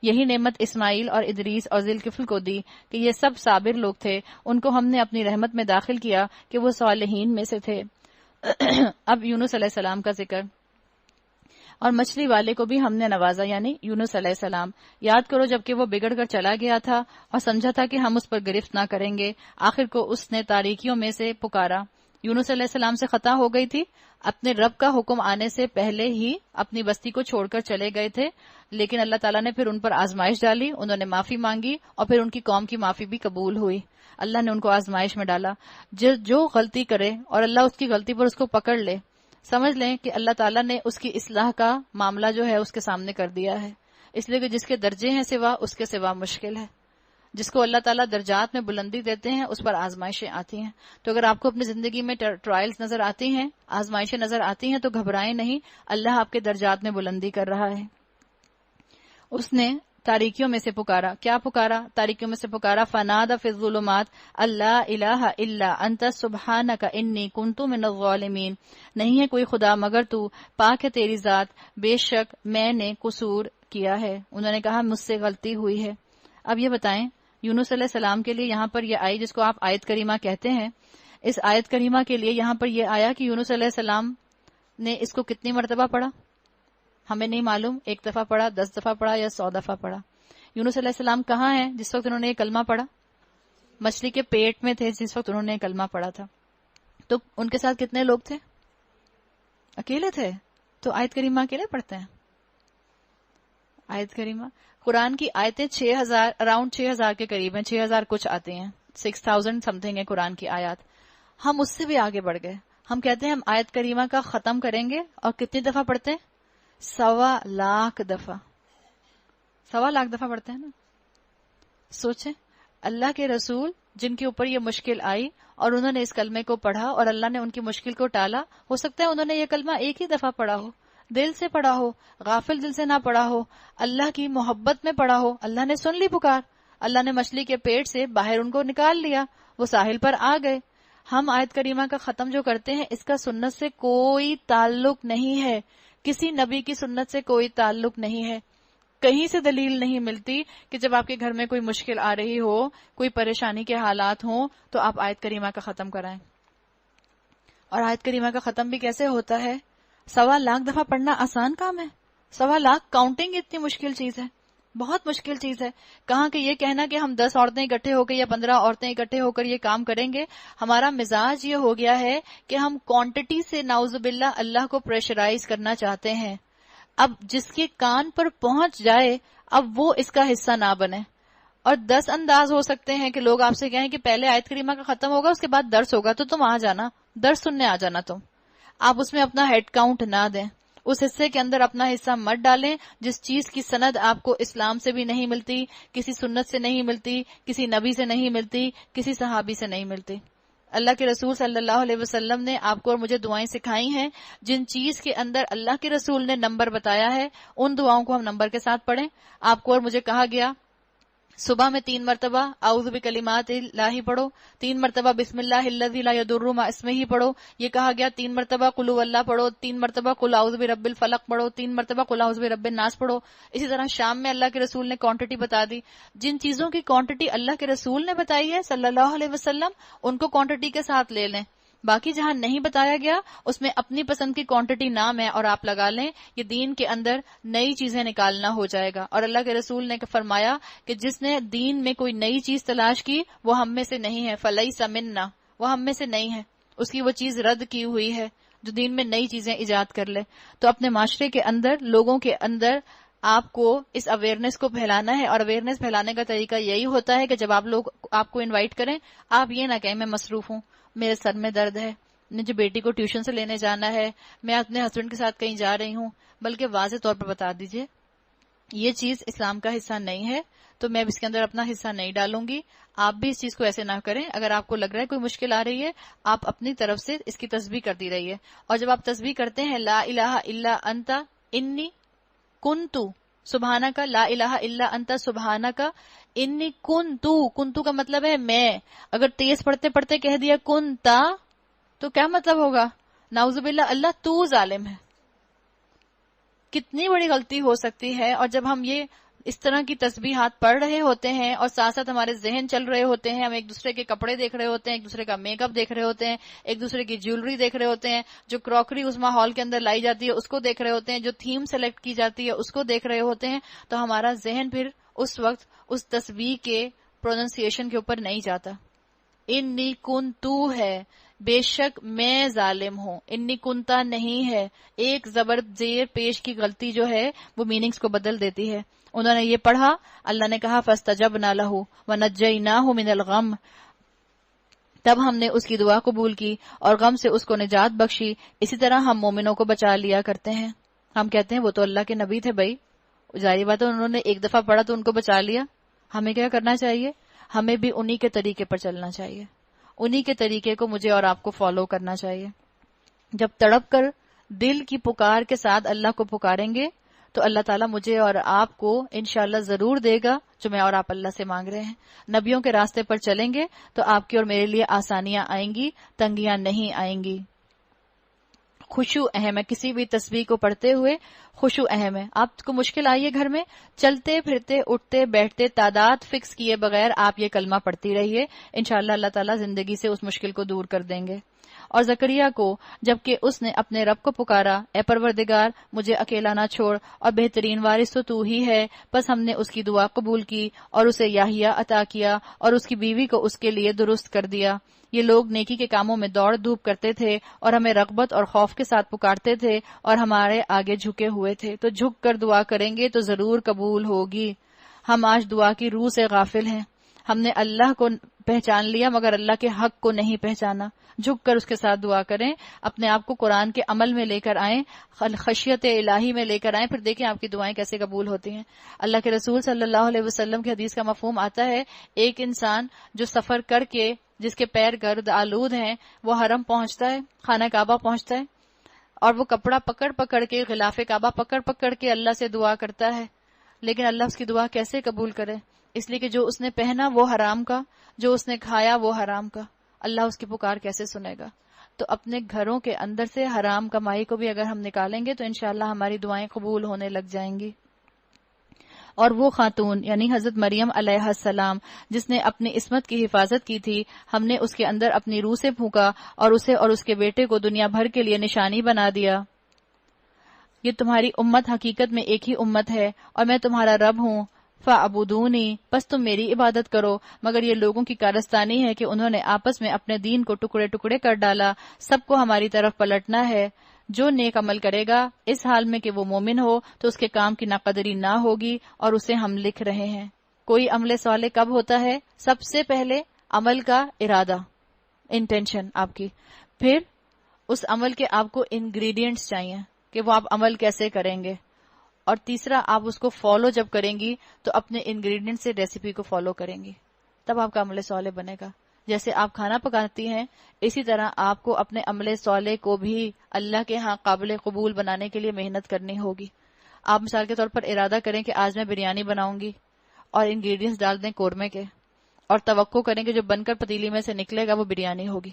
یہی نعمت اسماعیل اور ادریس اور ذوالکفل کو دی کہ یہ سب صابر لوگ تھے، ان کو ہم نے اپنی رحمت میں داخل کیا کہ وہ صالحین میں سے تھے۔ اب یونس علیہ السلام کا ذکر۔ اور مچھلی والے کو بھی ہم نے نوازا، یعنی یونس علیہ السلام۔ یاد کرو جبکہ وہ بگڑ کر چلا گیا تھا اور سمجھا تھا کہ ہم اس پر گرفت نہ کریں گے، آخر کو اس نے تاریکیوں میں سے پکارا۔ یونس علیہ السلام سے خطا ہو گئی تھی، اپنے رب کا حکم آنے سے پہلے ہی اپنی بستی کو چھوڑ کر چلے گئے تھے، لیکن اللہ تعالیٰ نے پھر ان پر آزمائش ڈالی، انہوں نے معافی مانگی اور پھر ان کی قوم کی معافی بھی قبول ہوئی۔ اللہ نے ان کو آزمائش میں ڈالا۔ جو غلطی کرے اور اللہ اس کی غلطی پر اس کو پکڑ لے، سمجھ لیں کہ اللہ تعالیٰ نے اس کی اصلاح کا معاملہ جو ہے اس کے سامنے کر دیا ہے، اس لیے کہ جس کے درجے ہیں سوا اس کے سوا مشکل ہے۔ جس کو اللہ تعالیٰ درجات میں بلندی دیتے ہیں اس پر آزمائشیں آتی ہیں۔ تو اگر آپ کو اپنی زندگی میں ٹرائلز نظر آتی ہیں، آزمائشیں نظر آتی ہیں، تو گھبرائیں نہیں، اللہ آپ کے درجات میں بلندی کر رہا ہے۔ اس نے تاریکیوں میں سے پکارا، کیا پکارا؟ تاریکیوں میں سے پکارا، فنادى في الظلمات اللہ الہ الا انت سبحانک انی کنت من الظالمین، نہیں ہے کوئی خدا مگر تو، پاک ہے تیری ذات، بے شک میں نے قصور کیا ہے، انہوں نے کہا مجھ سے غلطی ہوئی ہے۔ اب یہ بتائیں یونس علیہ السلام کے لیے یہاں پر یہ آئی جس کو آپ آیت کریمہ کہتے ہیں، اس آیت کریمہ کے لیے یہاں پر یہ آیا کہ یونس علیہ السلام نے اس کو کتنی مرتبہ پڑھا؟ ہمیں نہیں معلوم، 1 دفعہ پڑھا، 10 دفعہ پڑھا یا 100 دفعہ پڑھا۔ یونس علیہ السلام کہاں ہیں جس وقت انہوں نے یہ کلمہ پڑھا؟ مچھلی کے پیٹ میں تھے جس وقت انہوں نے یہ کلمہ پڑھا تھا۔ تو ان کے ساتھ کتنے لوگ تھے؟ اکیلے تھے۔ تو آیت کریمہ اکیلے پڑھتے ہیں؟ آیت کریمہ قرآن کی آیتیں 6000 اراؤنڈ 6000 کے قریب ہیں، 6000 کچھ آتے ہیں، 6000 سم تھنگ ہے قرآن کی آیات۔ ہم اس سے بھی آگے بڑھ گئے، ہم کہتے ہیں ہم آیت کریمہ کا ختم کریں گے اور کتنی دفعہ پڑھتے ہیں؟ 1.25 لاکھ دفعہ، 1.25 لاکھ دفعہ پڑھتے ہیں نا۔ سوچیں اللہ کے رسول جن کے اوپر یہ مشکل آئی اور انہوں نے اس کلمے کو پڑھا اور اللہ نے ان کی مشکل کو ٹالا، ہو سکتا ہے انہوں نے یہ کلمہ ایک ہی دفعہ پڑھا ہو، دل سے پڑھا ہو، غافل دل سے نہ پڑھا ہو، اللہ کی محبت میں پڑھا ہو، اللہ نے سن لی پکار، اللہ نے مچھلی کے پیٹ سے باہر ان کو نکال لیا، وہ ساحل پر آ گئے۔ ہم آیت کریمہ کا ختم جو کرتے ہیں اس کا سنت سے کوئی تعلق نہیں ہے، کسی نبی کی سنت سے کوئی تعلق نہیں ہے، کہیں سے دلیل نہیں ملتی کہ جب آپ کے گھر میں کوئی مشکل آ رہی ہو، کوئی پریشانی کے حالات ہوں تو آپ آیت کریمہ کا ختم کرائیں۔ اور آیت کریمہ کا ختم بھی کیسے ہوتا ہے؟ 1.25 لاکھ دفعہ پڑھنا آسان کام ہے؟ 1.25 لاکھ کاؤنٹنگ اتنی مشکل چیز ہے، بہت مشکل چیز ہے۔ کہاں کہ یہ کہنا کہ ہم 10 عورتیں اکٹھے ہو کے یا 15 عورتیں اکٹھے ہو کر یہ کام کریں گے، ہمارا مزاج یہ ہو گیا ہے کہ ہم کوانٹٹی سے نعوذ باللہ اللہ کو پریشرائز کرنا چاہتے ہیں۔ اب جس کے کان پر پہنچ جائے اب وہ اس کا حصہ نہ بنے۔ اور 10 انداز ہو سکتے ہیں کہ لوگ آپ سے کہیں کہ پہلے آیت کریمہ کا ختم ہوگا اس کے بعد درس ہوگا، تو تم آ جانا، درس سننے آ جانا، تم آپ اس میں اپنا ہیڈ کاؤنٹ نہ دیں، اس حصے کے اندر اپنا حصہ مت ڈالیں جس چیز کی سند آپ کو اسلام سے بھی نہیں ملتی، کسی سنت سے نہیں ملتی، کسی نبی سے نہیں ملتی، کسی صحابی سے نہیں ملتی۔ اللہ کے رسول صلی اللہ علیہ وسلم نے آپ کو اور مجھے دعائیں سکھائی ہیں، جن چیز کے اندر اللہ کے رسول نے نمبر بتایا ہے ان دعاؤں کو ہم نمبر کے ساتھ پڑھیں۔ آپ کو اور مجھے کہا گیا صبح میں 3 مرتبہ اعوذ بکلمات اللہ پڑھو، 3 مرتبہ بسم اللہ الذی لا یضر مع اسمہ پڑھو، یہ کہا گیا 3 مرتبہ قل هو اللہ پڑھو، 3 مرتبہ قل اعوذ برب الفلق پڑھو، 3 مرتبہ قل اعوذ برب الناس پڑھو۔ اسی طرح شام میں اللہ کے رسول نے کوانٹٹی بتا دی، جن چیزوں کی کوانٹٹی اللہ کے رسول نے بتائی ہے صلی اللہ علیہ وسلم ان کو کوانٹٹی کے ساتھ لے لیں، باقی جہاں نہیں بتایا گیا اس میں اپنی پسند کی کوانٹٹی نام ہے اور آپ لگا لیں، یہ دین کے اندر نئی چیزیں نکالنا ہو جائے گا۔ اور اللہ کے رسول نے فرمایا کہ جس نے دین میں کوئی نئی چیز تلاش کی وہ ہم میں سے نہیں ہے، فلیس منا، وہ ہم میں سے نہیں ہے، اس کی وہ چیز رد کی ہوئی ہے جو دین میں نئی چیزیں ایجاد کر لے۔ تو اپنے معاشرے کے اندر لوگوں کے اندر آپ کو اس اویئرنیس کو پھیلانا ہے، اور اویئرنیس پھیلانے کا طریقہ یہی ہوتا ہے کہ جب آپ کو انوائٹ کریں، آپ یہ نہ کہیں میں مصروف ہوں، میرے سر میں درد ہے، مجھے بیٹی کو ٹیوشن سے لینے جانا ہے، میں اپنے ہسبینڈ کے ساتھ کہیں جا رہی ہوں، بلکہ واضح طور پر بتا دیجئے یہ چیز اسلام کا حصہ نہیں ہے، تو میں اس کے اندر اپنا حصہ نہیں ڈالوں گی. آپ بھی اس چیز کو ایسے نہ کریں. اگر آپ کو لگ رہا ہے کوئی مشکل آ رہی ہے، آپ اپنی طرف سے اس کی تسبیح کرتی رہیے. اور جب آپ تسبیح کرتے ہیں لا الہ الا انت انی کنتو سبحانک، لا الہ الا انت سبحانک انی کنتو کا مطلب ہے میں. اگر تیز پڑھتے پڑھتے کہہ دیا کنتا تو کیا مطلب ہوگا؟ نعوذ باللہ، اللہ تو ظالم ہے. کتنی بڑی غلطی ہو سکتی ہے. اور جب ہم یہ اس طرح کی تسبیحات پڑھ رہے ہوتے ہیں اور ساتھ ساتھ ہمارے ذہن چل رہے ہوتے ہیں، ہم ایک دوسرے کے کپڑے دیکھ رہے ہوتے ہیں، ایک دوسرے کا میک اپ دیکھ رہے ہوتے ہیں، ایک دوسرے کی جیولری دیکھ رہے ہوتے ہیں، جو کراکری اس ماحول کے اندر لائی جاتی ہے اس کو دیکھ رہے ہوتے ہیں، جو تھیم سلیکٹ کی جاتی ہے اس کو دیکھ رہے ہوتے ہیں، تو ہمارا ذہن پھر اس وقت اس تسبیح کے پروننسیشن کے اوپر نہیں جاتا. انی کنتو ہے، بے شک میں ظالم ہوں. انی کنتا نہیں ہے. ایک زبر زیر پیش کی غلطی جو ہے وہ میننگز کو بدل دیتی ہے. انہوں نے یہ پڑھا، اللہ نے کہا فاستجبنا لہ ونجیناہ من الغم، تب ہم نے اس کی دعا قبول کی اور غم سے اس کو نجات بخشی. اسی طرح ہم مومنوں کو بچا لیا کرتے ہیں. ہم کہتے ہیں وہ تو اللہ کے نبی تھے، بھائی ظاہر بات ہے انہوں نے ایک دفعہ پڑھا تو ان کو بچا لیا. ہمیں کیا کرنا چاہیے؟ ہمیں بھی انہی کے طریقے پر چلنا چاہیے، انہی کے طریقے کو مجھے اور آپ کو فالو کرنا چاہیے. جب تڑپ کر دل کی پکار کے ساتھ اللہ کو پکاریں گے تو اللہ تعالیٰ مجھے اور آپ کو انشاءاللہ ضرور دے گا جو میں اور آپ اللہ سے مانگ رہے ہیں. نبیوں کے راستے پر چلیں گے تو آپ کی اور میرے لیے آسانیاں آئیں گی، تنگیاں نہیں آئیں گی. خوشو اہم ہے، کسی بھی تسبیح کو پڑھتے ہوئے خوشو اہم ہے. آپ کو مشکل آئی ہے گھر میں، چلتے پھرتے اٹھتے بیٹھتے تعداد فکس کیے بغیر آپ یہ کلمہ پڑھتی رہیے، انشاءاللہ اللہ تعالیٰ زندگی سے اس مشکل کو دور کر دیں گے. اور زکریا کو جبکہ اس نے اپنے رب کو پکارا، اے پروردگار مجھے اکیلا نہ چھوڑ اور بہترین وارث تو ہی ہے، بس ہم نے اس کی دعا قبول کی اور اسے یحییٰ عطا کیا اور اس کی بیوی کو اس کے لیے درست کر دیا. یہ لوگ نیکی کے کاموں میں دوڑ دھوپ کرتے تھے اور ہمیں رغبت اور خوف کے ساتھ پکارتے تھے اور ہمارے آگے جھکے ہوئے تھے. تو جھک کر دعا کریں گے تو ضرور قبول ہوگی. ہم آج دعا کی روح سے غافل ہیں. ہم نے اللہ کو پہچان لیا مگر اللہ کے حق کو نہیں پہچانا. جھک کر اس کے ساتھ دعا کریں، اپنے آپ کو قرآن کے عمل میں لے کر آئیں، خشیت الہی میں لے کر آئیں، پھر دیکھیں آپ کی دعائیں کیسے قبول ہوتی ہیں. اللہ کے رسول صلی اللہ علیہ وسلم کی حدیث کا مفہوم آتا ہے، ایک انسان جو سفر کر کے جس کے پیر گرد آلود ہیں وہ حرم پہنچتا ہے، خانہ کعبہ پہنچتا ہے اور وہ کپڑا پکڑ پکڑ کے غلاف کعبہ پکڑ پکڑ کے اللہ سے دعا کرتا ہے، لیکن اللہ اس کی دعا کیسے قبول کرے؟ اس لیے کہ جو اس نے پہنا وہ حرام کا، جو اس نے کھایا وہ حرام کا. اللہ اس کی پکار کیسے سنے گا؟ تو اپنے گھروں کے اندر سے حرام کمائی کو بھی اگر ہم نکالیں گے تو انشاءاللہ ہماری دعائیں قبول ہونے لگ جائیں گی. اور وہ خاتون یعنی حضرت مریم علیہ السلام جس نے اپنی عصمت کی حفاظت کی تھی، ہم نے اس کے اندر اپنی روح سے پھونکا اور اسے اور اس کے بیٹے کو دنیا بھر کے لیے نشانی بنا دیا. یہ تمہاری امت حقیقت میں ایک ہی امت ہے اور میں تمہارا رب ہوں، فاعبدونی، بس تم میری عبادت کرو. مگر یہ لوگوں کی کارستانی ہے کہ انہوں نے آپس میں اپنے دین کو ٹکڑے ٹکڑے کر ڈالا. سب کو ہماری طرف پلٹنا ہے. جو نیک عمل کرے گا اس حال میں کہ وہ مومن ہو تو اس کے کام کی ناقدری نہ ہوگی اور اسے ہم لکھ رہے ہیں. کوئی عمل صالح کب ہوتا ہے؟ سب سے پہلے عمل کا ارادہ، انٹینشن آپ کی، پھر اس عمل کے آپ کو انگریڈینٹس چاہیے کہ وہ آپ عمل کیسے کریں گے، اور تیسرا آپ اس کو فالو جب کریں گی تو اپنے انگریڈینٹ سے ریسیپی کو فالو کریں گی، تب آپ کا عمل صالح بنے گا. جیسے آپ کھانا پکاتی ہیں اسی طرح آپ کو اپنے عمل صالح کو بھی اللہ کے ہاں قابل قبول بنانے کے لیے محنت کرنی ہوگی. آپ مثال کے طور پر ارادہ کریں کہ آج میں بریانی بناؤں گی اور انگریڈینٹس ڈال دیں قورمے کے اور توقع کریں کہ جو بن کر پتیلی میں سے نکلے گا وہ بریانی ہوگی.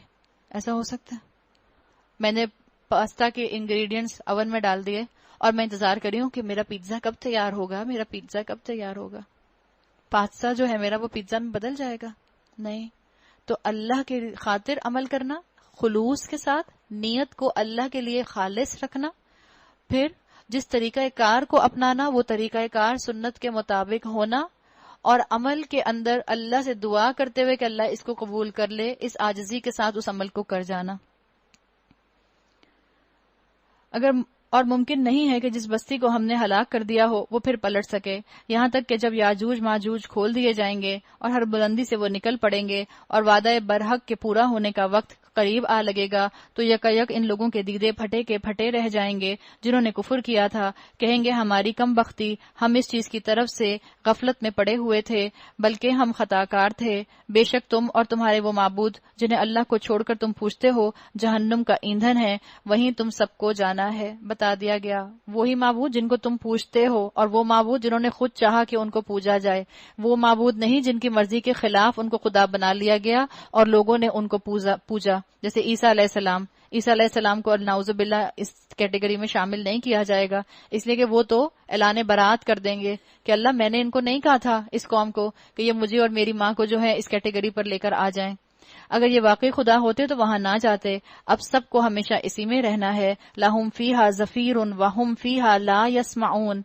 ایسا ہو سکتا ہے؟ میں نے پاستا کے انگریڈینٹس اوون میں ڈال دیے اور میں انتظار کری ہوں کہ میرا پیزا کب تیار ہوگا، میرا پیزا کب تیار ہوگا. پاستا جو ہے میرا وہ پیزا میں بدل جائے گا؟ نہیں. تو اللہ کے خاطر عمل کرنا، خلوص کے ساتھ نیت کو اللہ کے لیے خالص رکھنا، پھر جس طریقہ کار کو اپنانا وہ طریقہ کار سنت کے مطابق ہونا، اور عمل کے اندر اللہ سے دعا کرتے ہوئے کہ اللہ اس کو قبول کر لے، اس عاجزی کے ساتھ اس عمل کو کر جانا. اور ممکن نہیں ہے کہ جس بستی کو ہم نے ہلاک کر دیا ہو وہ پھر پلٹ سکے، یہاں تک کہ جب یاجوج ماجوج کھول دیے جائیں گے اور ہر بلندی سے وہ نکل پڑیں گے اور وعدہ برحق کے پورا ہونے کا وقت قریب آ لگے گا، تو یکایک ان لوگوں کے دیدے پھٹے کے پھٹے رہ جائیں گے جنہوں نے کفر کیا تھا، کہیں گے ہماری کم بختی، ہم اس چیز کی طرف سے غفلت میں پڑے ہوئے تھے، بلکہ ہم خطا کار تھے، بے شک تم اور تمہارے وہ معبود جنہیں اللہ کو چھوڑ کر تم پوچھتے ہو جہنم کا ایندھن ہے، وہیں تم سب کو جانا ہے۔ بتا دیا گیا وہی معبود جن کو تم پوچھتے ہو، اور وہ معبود جنہوں نے خود چاہا کہ ان کو پوجا جائے، وہ معبود نہیں جن کی مرضی کے خلاف ان کو خدا بنا لیا گیا اور لوگوں نے ان کو پوجا، جیسے عیسیٰ علیہ السلام۔ عیسیٰ علیہ السلام کو نعوذ باللہ اس کیٹیگری میں شامل نہیں کیا جائے گا، اس لیے کہ وہ تو اعلان برات کر دیں گے کہ اللہ میں نے ان کو نہیں کہا تھا اس قوم کو کہ یہ مجھے اور میری ماں کو جو ہے اس کیٹیگری پر لے کر آ جائیں۔ اگر یہ واقعی خدا ہوتے تو وہاں نہ جاتے، اب سب کو ہمیشہ اسی میں رہنا ہے۔ لَهُمْ فِيهَا زَفِيرٌ وَهُمْ فِيهَا لَا يَسْمَعُونَ،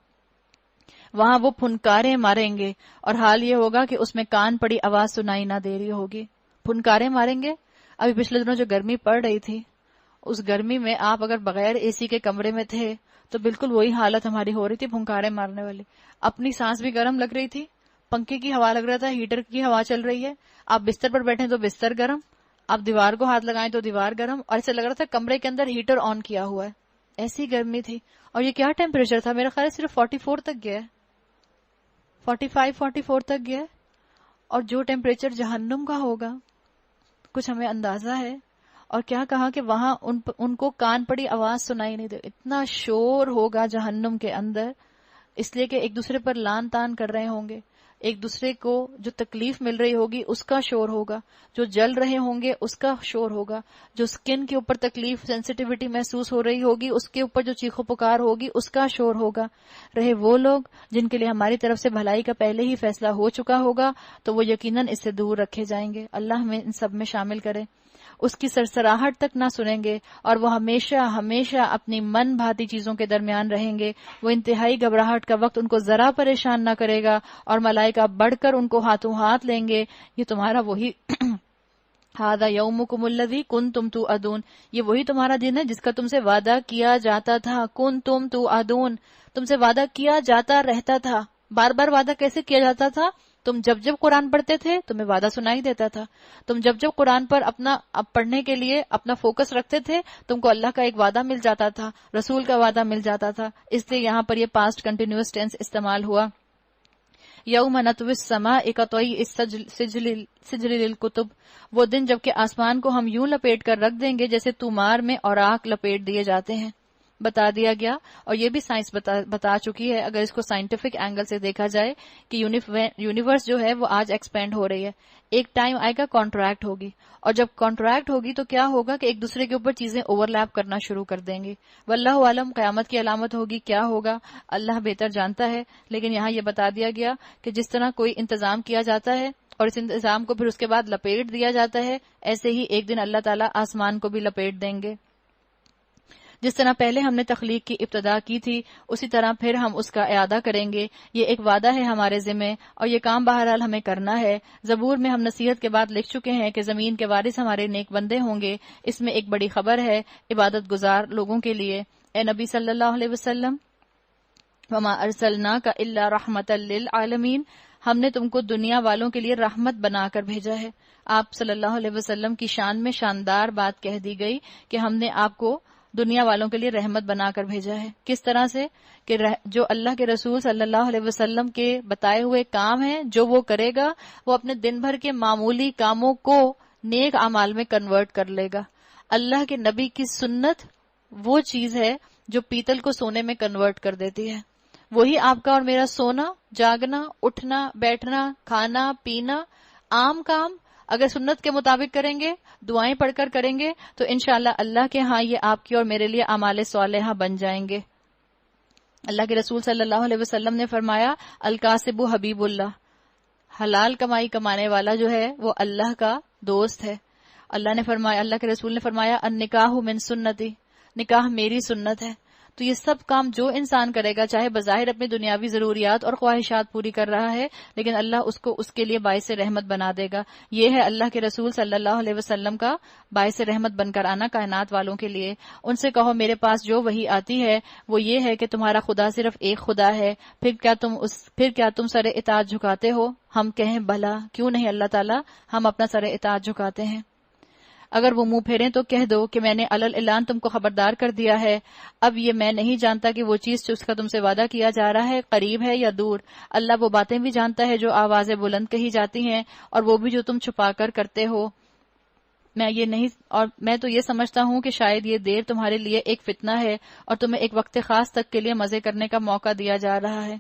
وہاں وہ پھنکاریں ماریں گے اور حال یہ ہوگا کہ اس میں کان پڑی آواز سنائی نہ دے رہی ہوگی۔ پھنکاریں ماریں گے، ابھی پچھلے دنوں جو گرمی پڑ رہی تھی، اس گرمی میں آپ اگر بغیر اے سی کے کمرے میں تھے تو بالکل وہی حالت ہماری ہو رہی تھی، پھنکاریں مارنے والی۔ اپنی سانس بھی گرم لگ رہی تھی، پنکھے کی ہوا لگ رہا تھا، ہیٹر کی ہوا چل رہی ہے، آپ بستر پر بیٹھیں تو بستر گرم، آپ دیوار کو ہاتھ لگائیں تو دیوار گرم، اور ایسا لگ رہا تھا کمرے کے اندر ہیٹر آن کیا ہوا ہے، ایسی گرمی تھی۔ اور یہ کیا ٹیمپریچر تھا، میرا خیال ہے صرف 44 تک گیا ہے، 45-44 تک گیا ہے، اور جو ٹیمپریچر جہنم کا ہوگا کچھ ہمیں اندازہ ہے۔ اور کیا کہا کہ وہاں ان کو کان پڑی آواز سنائی نہیں دے، اتنا شور ہوگا جہنم کے اندر، اس لیے کہ ایک دوسرے پر لان تان کر رہے ہوں گے، ایک دوسرے کو جو تکلیف مل رہی ہوگی اس کا شور ہوگا، جو جل رہے ہوں گے اس کا شور ہوگا، جو سکن کے اوپر تکلیف سینسیٹیوٹی محسوس ہو رہی ہوگی اس کے اوپر جو چیخو پکار ہوگی اس کا شور ہوگا۔ رہے وہ لوگ جن کے لیے ہماری طرف سے بھلائی کا پہلے ہی فیصلہ ہو چکا ہوگا تو وہ یقیناً اس سے دور رکھے جائیں گے، اللہ ہمیں ان سب میں شامل کرے۔ اس کی سرسراہٹ تک نہ سنیں گے اور وہ ہمیشہ ہمیشہ اپنی من بھاتی چیزوں کے درمیان رہیں گے، وہ انتہائی گھبراہٹ کا وقت ان کو ذرا پریشان نہ کرے گا اور ملائکہ بڑھ کر ان کو ہاتھوں ہاتھ لیں گے، یہ تمہارا وہی ھذا یومکم الذی کنتم توعدون، یہ وہی تمہارا دن ہے جس کا تم سے وعدہ کیا جاتا تھا، کنتم توعدون، تم سے وعدہ کیا جاتا رہتا تھا۔ بار بار وعدہ کیسے کیا جاتا تھا؟ تم جب جب قرآن پڑھتے تھے تمہیں وعدہ سنائی دیتا تھا، تم جب جب قرآن پر اپنا پڑھنے کے لیے اپنا فوکس رکھتے تھے تم کو اللہ کا ایک وعدہ مل جاتا تھا، رسول کا وعدہ مل جاتا تھا، اس لیے یہاں پر یہ پاسٹ کنٹینیوس ٹینس استعمال ہوا۔ یوم نطوی السماء کطی السجل للکتب، وہ دن جب کہ آسمان کو ہم یوں لپیٹ کر رکھ دیں گے جیسے تومار میں اوراق لپیٹ دیے جاتے ہیں۔ بتا دیا گیا، اور یہ بھی سائنس بتا چکی ہے اگر اس کو سائنٹیفک اینگل سے دیکھا جائے کہ یونیورس جو ہے وہ آج ایکسپینڈ ہو رہی ہے، ایک ٹائم آئے گا کانٹریکٹ ہوگی، اور جب کانٹریکٹ ہوگی تو کیا ہوگا کہ ایک دوسرے کے اوپر چیزیں اوور لیپ کرنا شروع کر دیں گے، واللہ عالم قیامت کی علامت ہوگی، کیا ہوگا اللہ بہتر جانتا ہے، لیکن یہاں یہ بتا دیا گیا کہ جس طرح کوئی انتظام کیا جاتا ہے اور اس انتظام کو پھر اس کے بعد لپیٹ دیا جاتا ہے، ایسے ہی ایک دن اللہ تعالیٰ آسمان کو بھی لپیٹ دیں گے۔ جس طرح پہلے ہم نے تخلیق کی ابتدا کی تھی اسی طرح پھر ہم اس کا اعادہ کریں گے، یہ ایک وعدہ ہے ہمارے ذمہ اور یہ کام بہرحال ہمیں کرنا ہے۔ زبور میں ہم نصیحت کے بعد لکھ چکے ہیں کہ زمین کے وارث ہمارے نیک بندے ہوں گے، اس میں ایک بڑی خبر ہے عبادت گزار لوگوں کے لیے۔ اے نبی صلی اللہ علیہ وسلم، وما ارسلناک الا رحمتا للعالمین، ہم نے تم کو دنیا والوں کے لیے رحمت بنا کر بھیجا ہے۔ آپ صلی اللہ علیہ وسلم کی شان میں شاندار بات کہہ دی گئی کہ ہم نے آپ کو دنیا والوں کے لیے رحمت بنا کر بھیجا ہے۔ کس طرح سے کہ جو اللہ کے رسول صلی اللہ علیہ وسلم کے بتائے ہوئے کام ہیں جو وہ کرے گا وہ اپنے دن بھر کے معمولی کاموں کو نیک اعمال میں کنورٹ کر لے گا۔ اللہ کے نبی کی سنت وہ چیز ہے جو پیتل کو سونے میں کنورٹ کر دیتی ہے، وہی آپ کا اور میرا سونا، جاگنا، اٹھنا، بیٹھنا، کھانا، پینا، عام کام اگر سنت کے مطابق کریں گے، دعائیں پڑھ کر کریں گے تو انشاءاللہ اللہ کے ہاں یہ آپ کی اور میرے لیے اعمال صالحہ بن جائیں گے۔ اللہ کے رسول صلی اللہ علیہ وسلم نے فرمایا الکاسب حبیب اللہ، حلال کمائی کمانے والا جو ہے وہ اللہ کا دوست ہے۔ اللہ کے رسول نے فرمایا النکاح من سنتی، نکاح میری سنت ہے۔ تو یہ سب کام جو انسان کرے گا، چاہے بظاہر اپنی دنیاوی ضروریات اور خواہشات پوری کر رہا ہے، لیکن اللہ اس کو اس کے لیے باعث رحمت بنا دے گا. یہ ہے اللہ کے رسول صلی اللہ علیہ وسلم کا باعث رحمت بن کر آنا کائنات والوں کے لیے. ان سے کہو میرے پاس جو وحی آتی ہے وہ یہ ہے کہ تمہارا خدا صرف ایک خدا ہے، پھر کیا تم سر اطاعت جھکاتے ہو؟ ہم کہیں بھلا کیوں نہیں اللہ تعالیٰ، ہم اپنا سر اطاعت جھکاتے ہیں. اگر وہ منہ پھیریں تو کہہ دو کہ میں نے علل اعلان تم کو خبردار کر دیا ہے. اب یہ میں نہیں جانتا کہ وہ چیز جس کا تم سے وعدہ کیا جا رہا ہے قریب ہے یا دور. اللہ وہ باتیں بھی جانتا ہے جو آوازیں بلند کہی جاتی ہیں، اور وہ بھی جو تم چھپا کر کرتے ہو. میں تو یہ سمجھتا ہوں کہ شاید یہ دیر تمہارے لیے ایک فتنہ ہے اور تمہیں ایک وقت خاص تک کے لیے مزے کرنے کا موقع دیا جا رہا ہے.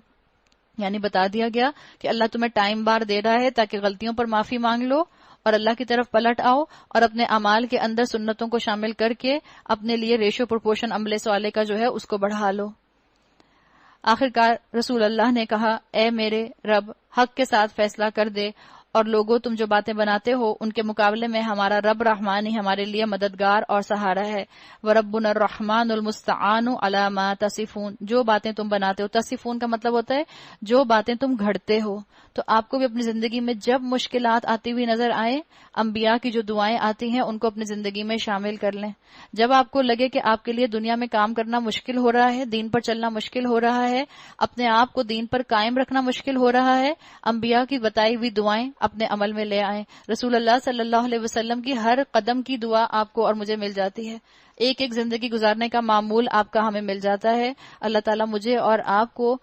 یعنی بتا دیا گیا کہ اللہ تمہیں ٹائم بار دے رہا ہے تاکہ غلطیوں پر معافی مانگ لو اور اللہ کی طرف پلٹ آؤ، اور اپنے اعمال کے اندر سنتوں کو شامل کر کے اپنے لیے ریشو پرپورشن عمل صالح کا جو ہے اس کو بڑھا لو. آخرکار رسول اللہ نے کہا، اے میرے رب، حق کے ساتھ فیصلہ کر دے، اور لوگوں تم جو باتیں بناتے ہو ان کے مقابلے میں ہمارا رب رحمان ہی ہمارے لیے مددگار اور سہارا ہے. وَرَبُّنَا الرَّحْمَٰنُ الْمُسْتَعَانُ عَلَىٰ مَا تَصِفُونَ. جو باتیں تم بناتے ہو، تصفون کا مطلب ہوتا ہے جو باتیں تم گھڑتے ہو. تو آپ کو بھی اپنی زندگی میں جب مشکلات آتی ہوئی نظر آئیں، انبیاء کی جو دعائیں آتی ہیں ان کو اپنی زندگی میں شامل کر لیں. جب آپ کو لگے کہ آپ کے لیے دنیا میں کام کرنا مشکل ہو رہا ہے، دین پر چلنا مشکل ہو رہا ہے، اپنے آپ کو دین پر قائم رکھنا مشکل ہو رہا ہے، انبیاء کی بتائی ہوئی دعائیں اپنے عمل میں لے آئیں. رسول اللہ صلی اللہ علیہ وسلم کی ہر قدم کی دعا آپ کو اور مجھے مل جاتی ہے. ایک ایک زندگی گزارنے کا معمول آپ کا ہمیں مل جاتا ہے. اللہ تعالیٰ مجھے اور آپ کو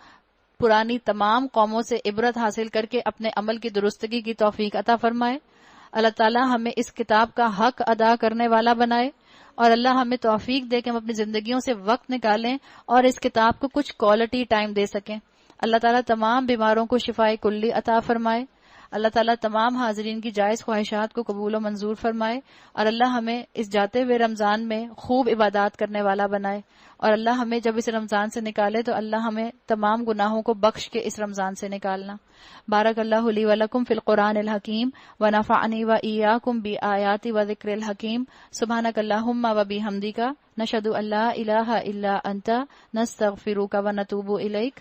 پرانی تمام قوموں سے عبرت حاصل کر کے اپنے عمل کی درستگی کی توفیق عطا فرمائے. اللہ تعالیٰ ہمیں اس کتاب کا حق ادا کرنے والا بنائے، اور اللہ ہمیں توفیق دے کہ ہم اپنی زندگیوں سے وقت نکالیں اور اس کتاب کو کچھ کوالٹی ٹائم دے سکیں. اللہ تعالیٰ تمام بیماروں کو شفائے کلی عطا فرمائے. اللہ تعالیٰ تمام حاضرین کی جائز خواہشات کو قبول و منظور فرمائے، اور اللہ ہمیں اس جاتے ہوئے رمضان میں خوب عبادات کرنے والا بنائے. اور اللہ ہمیں جب اس رمضان سے نکالے تو اللہ ہمیں تمام گناہوں کو بخش کے اس رمضان سے نکالنا. بارک اللہ لی ولکم فی القرآن الحکیم ونفعنی وایاکم بآیات و ذکر الحکیم. سبحانک اللہم و بحمدک نشہد ان لا الہ الا انت نستغفرک ونتوب الیک.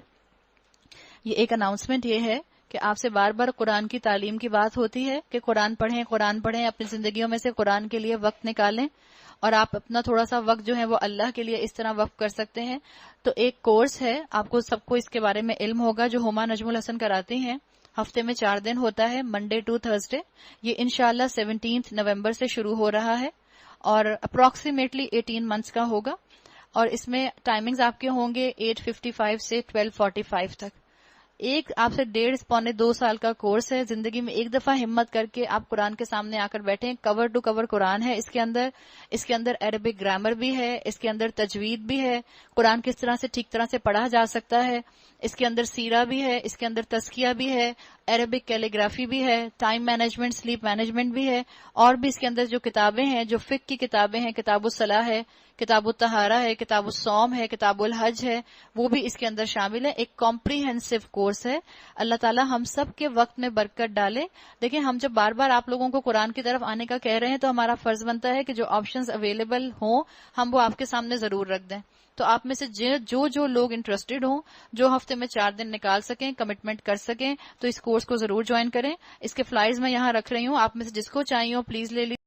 یہ ایک اناؤنسمنٹ یہ ہے کہ آپ سے بار بار قرآن کی تعلیم کی بات ہوتی ہے کہ قرآن پڑھیں، اپنی زندگیوں میں سے قرآن کے لیے وقت نکالیں، اور آپ اپنا تھوڑا سا وقت جو ہے وہ اللہ کے لیے اس طرح وقف کر سکتے ہیں. تو ایک کورس ہے، آپ کو سب کو اس کے بارے میں علم ہوگا، جو ہما نجم الحسن کراتی ہیں. ہفتے میں 4 دن ہوتا ہے، منڈے ٹو تھرسڈے. یہ انشاءاللہ 17 نومبر سے شروع ہو رہا ہے اور اپروکسیمیٹلی 18 منتھس کا ہوگا. اور اس میں ٹائمنگز آپ کے ہوں گے 8:55 سے 12:45 تک. ایک آپ سے 1.5-2 سال کا کورس ہے. زندگی میں ایک دفعہ ہمت کر کے آپ قرآن کے سامنے آ کر بیٹھیں. کور ٹو کور قرآن ہے اس کے اندر عربک گرامر بھی ہے، اس کے اندر تجوید بھی ہے، قرآن کس طرح سے ٹھیک طرح سے پڑھا جا سکتا ہے، اس کے اندر سیرہ بھی ہے، اس کے اندر تزکیہ بھی ہے، عربک کیلیگرافی بھی ہے، ٹائم مینجمنٹ، سلیپ مینجمنٹ بھی ہے. اور بھی اس کے اندر جو کتابیں ہیں، جو فقہ کی کتابیں ہیں، کتاب الصلاح ہے، کتاب الطہارہ ہے، کتاب الصوم ہے، کتاب الحج ہے، وہ بھی اس کے اندر شامل ہے. ایک کمپریہنسو کورس ہے. اللہ تعالی ہم سب کے وقت میں برکت ڈالے. دیکھیں، ہم جب بار بار آپ لوگوں کو قرآن کی طرف آنے کا کہہ رہے ہیں تو ہمارا فرض بنتا ہے کہ جو آپشنز اویلیبل ہوں ہم وہ آپ کے سامنے ضرور رکھ دیں. تو آپ میں سے جو لوگ انٹرسٹڈ ہوں، جو ہفتے میں 4 دن نکال سکیں، کمٹمنٹ کر سکیں، تو اس کورس کو ضرور جوائن کریں. اس کے فلائرز میں یہاں رکھ رہی ہوں، آپ میں سے جس کو چاہیے ہو پلیز لے لیجیے.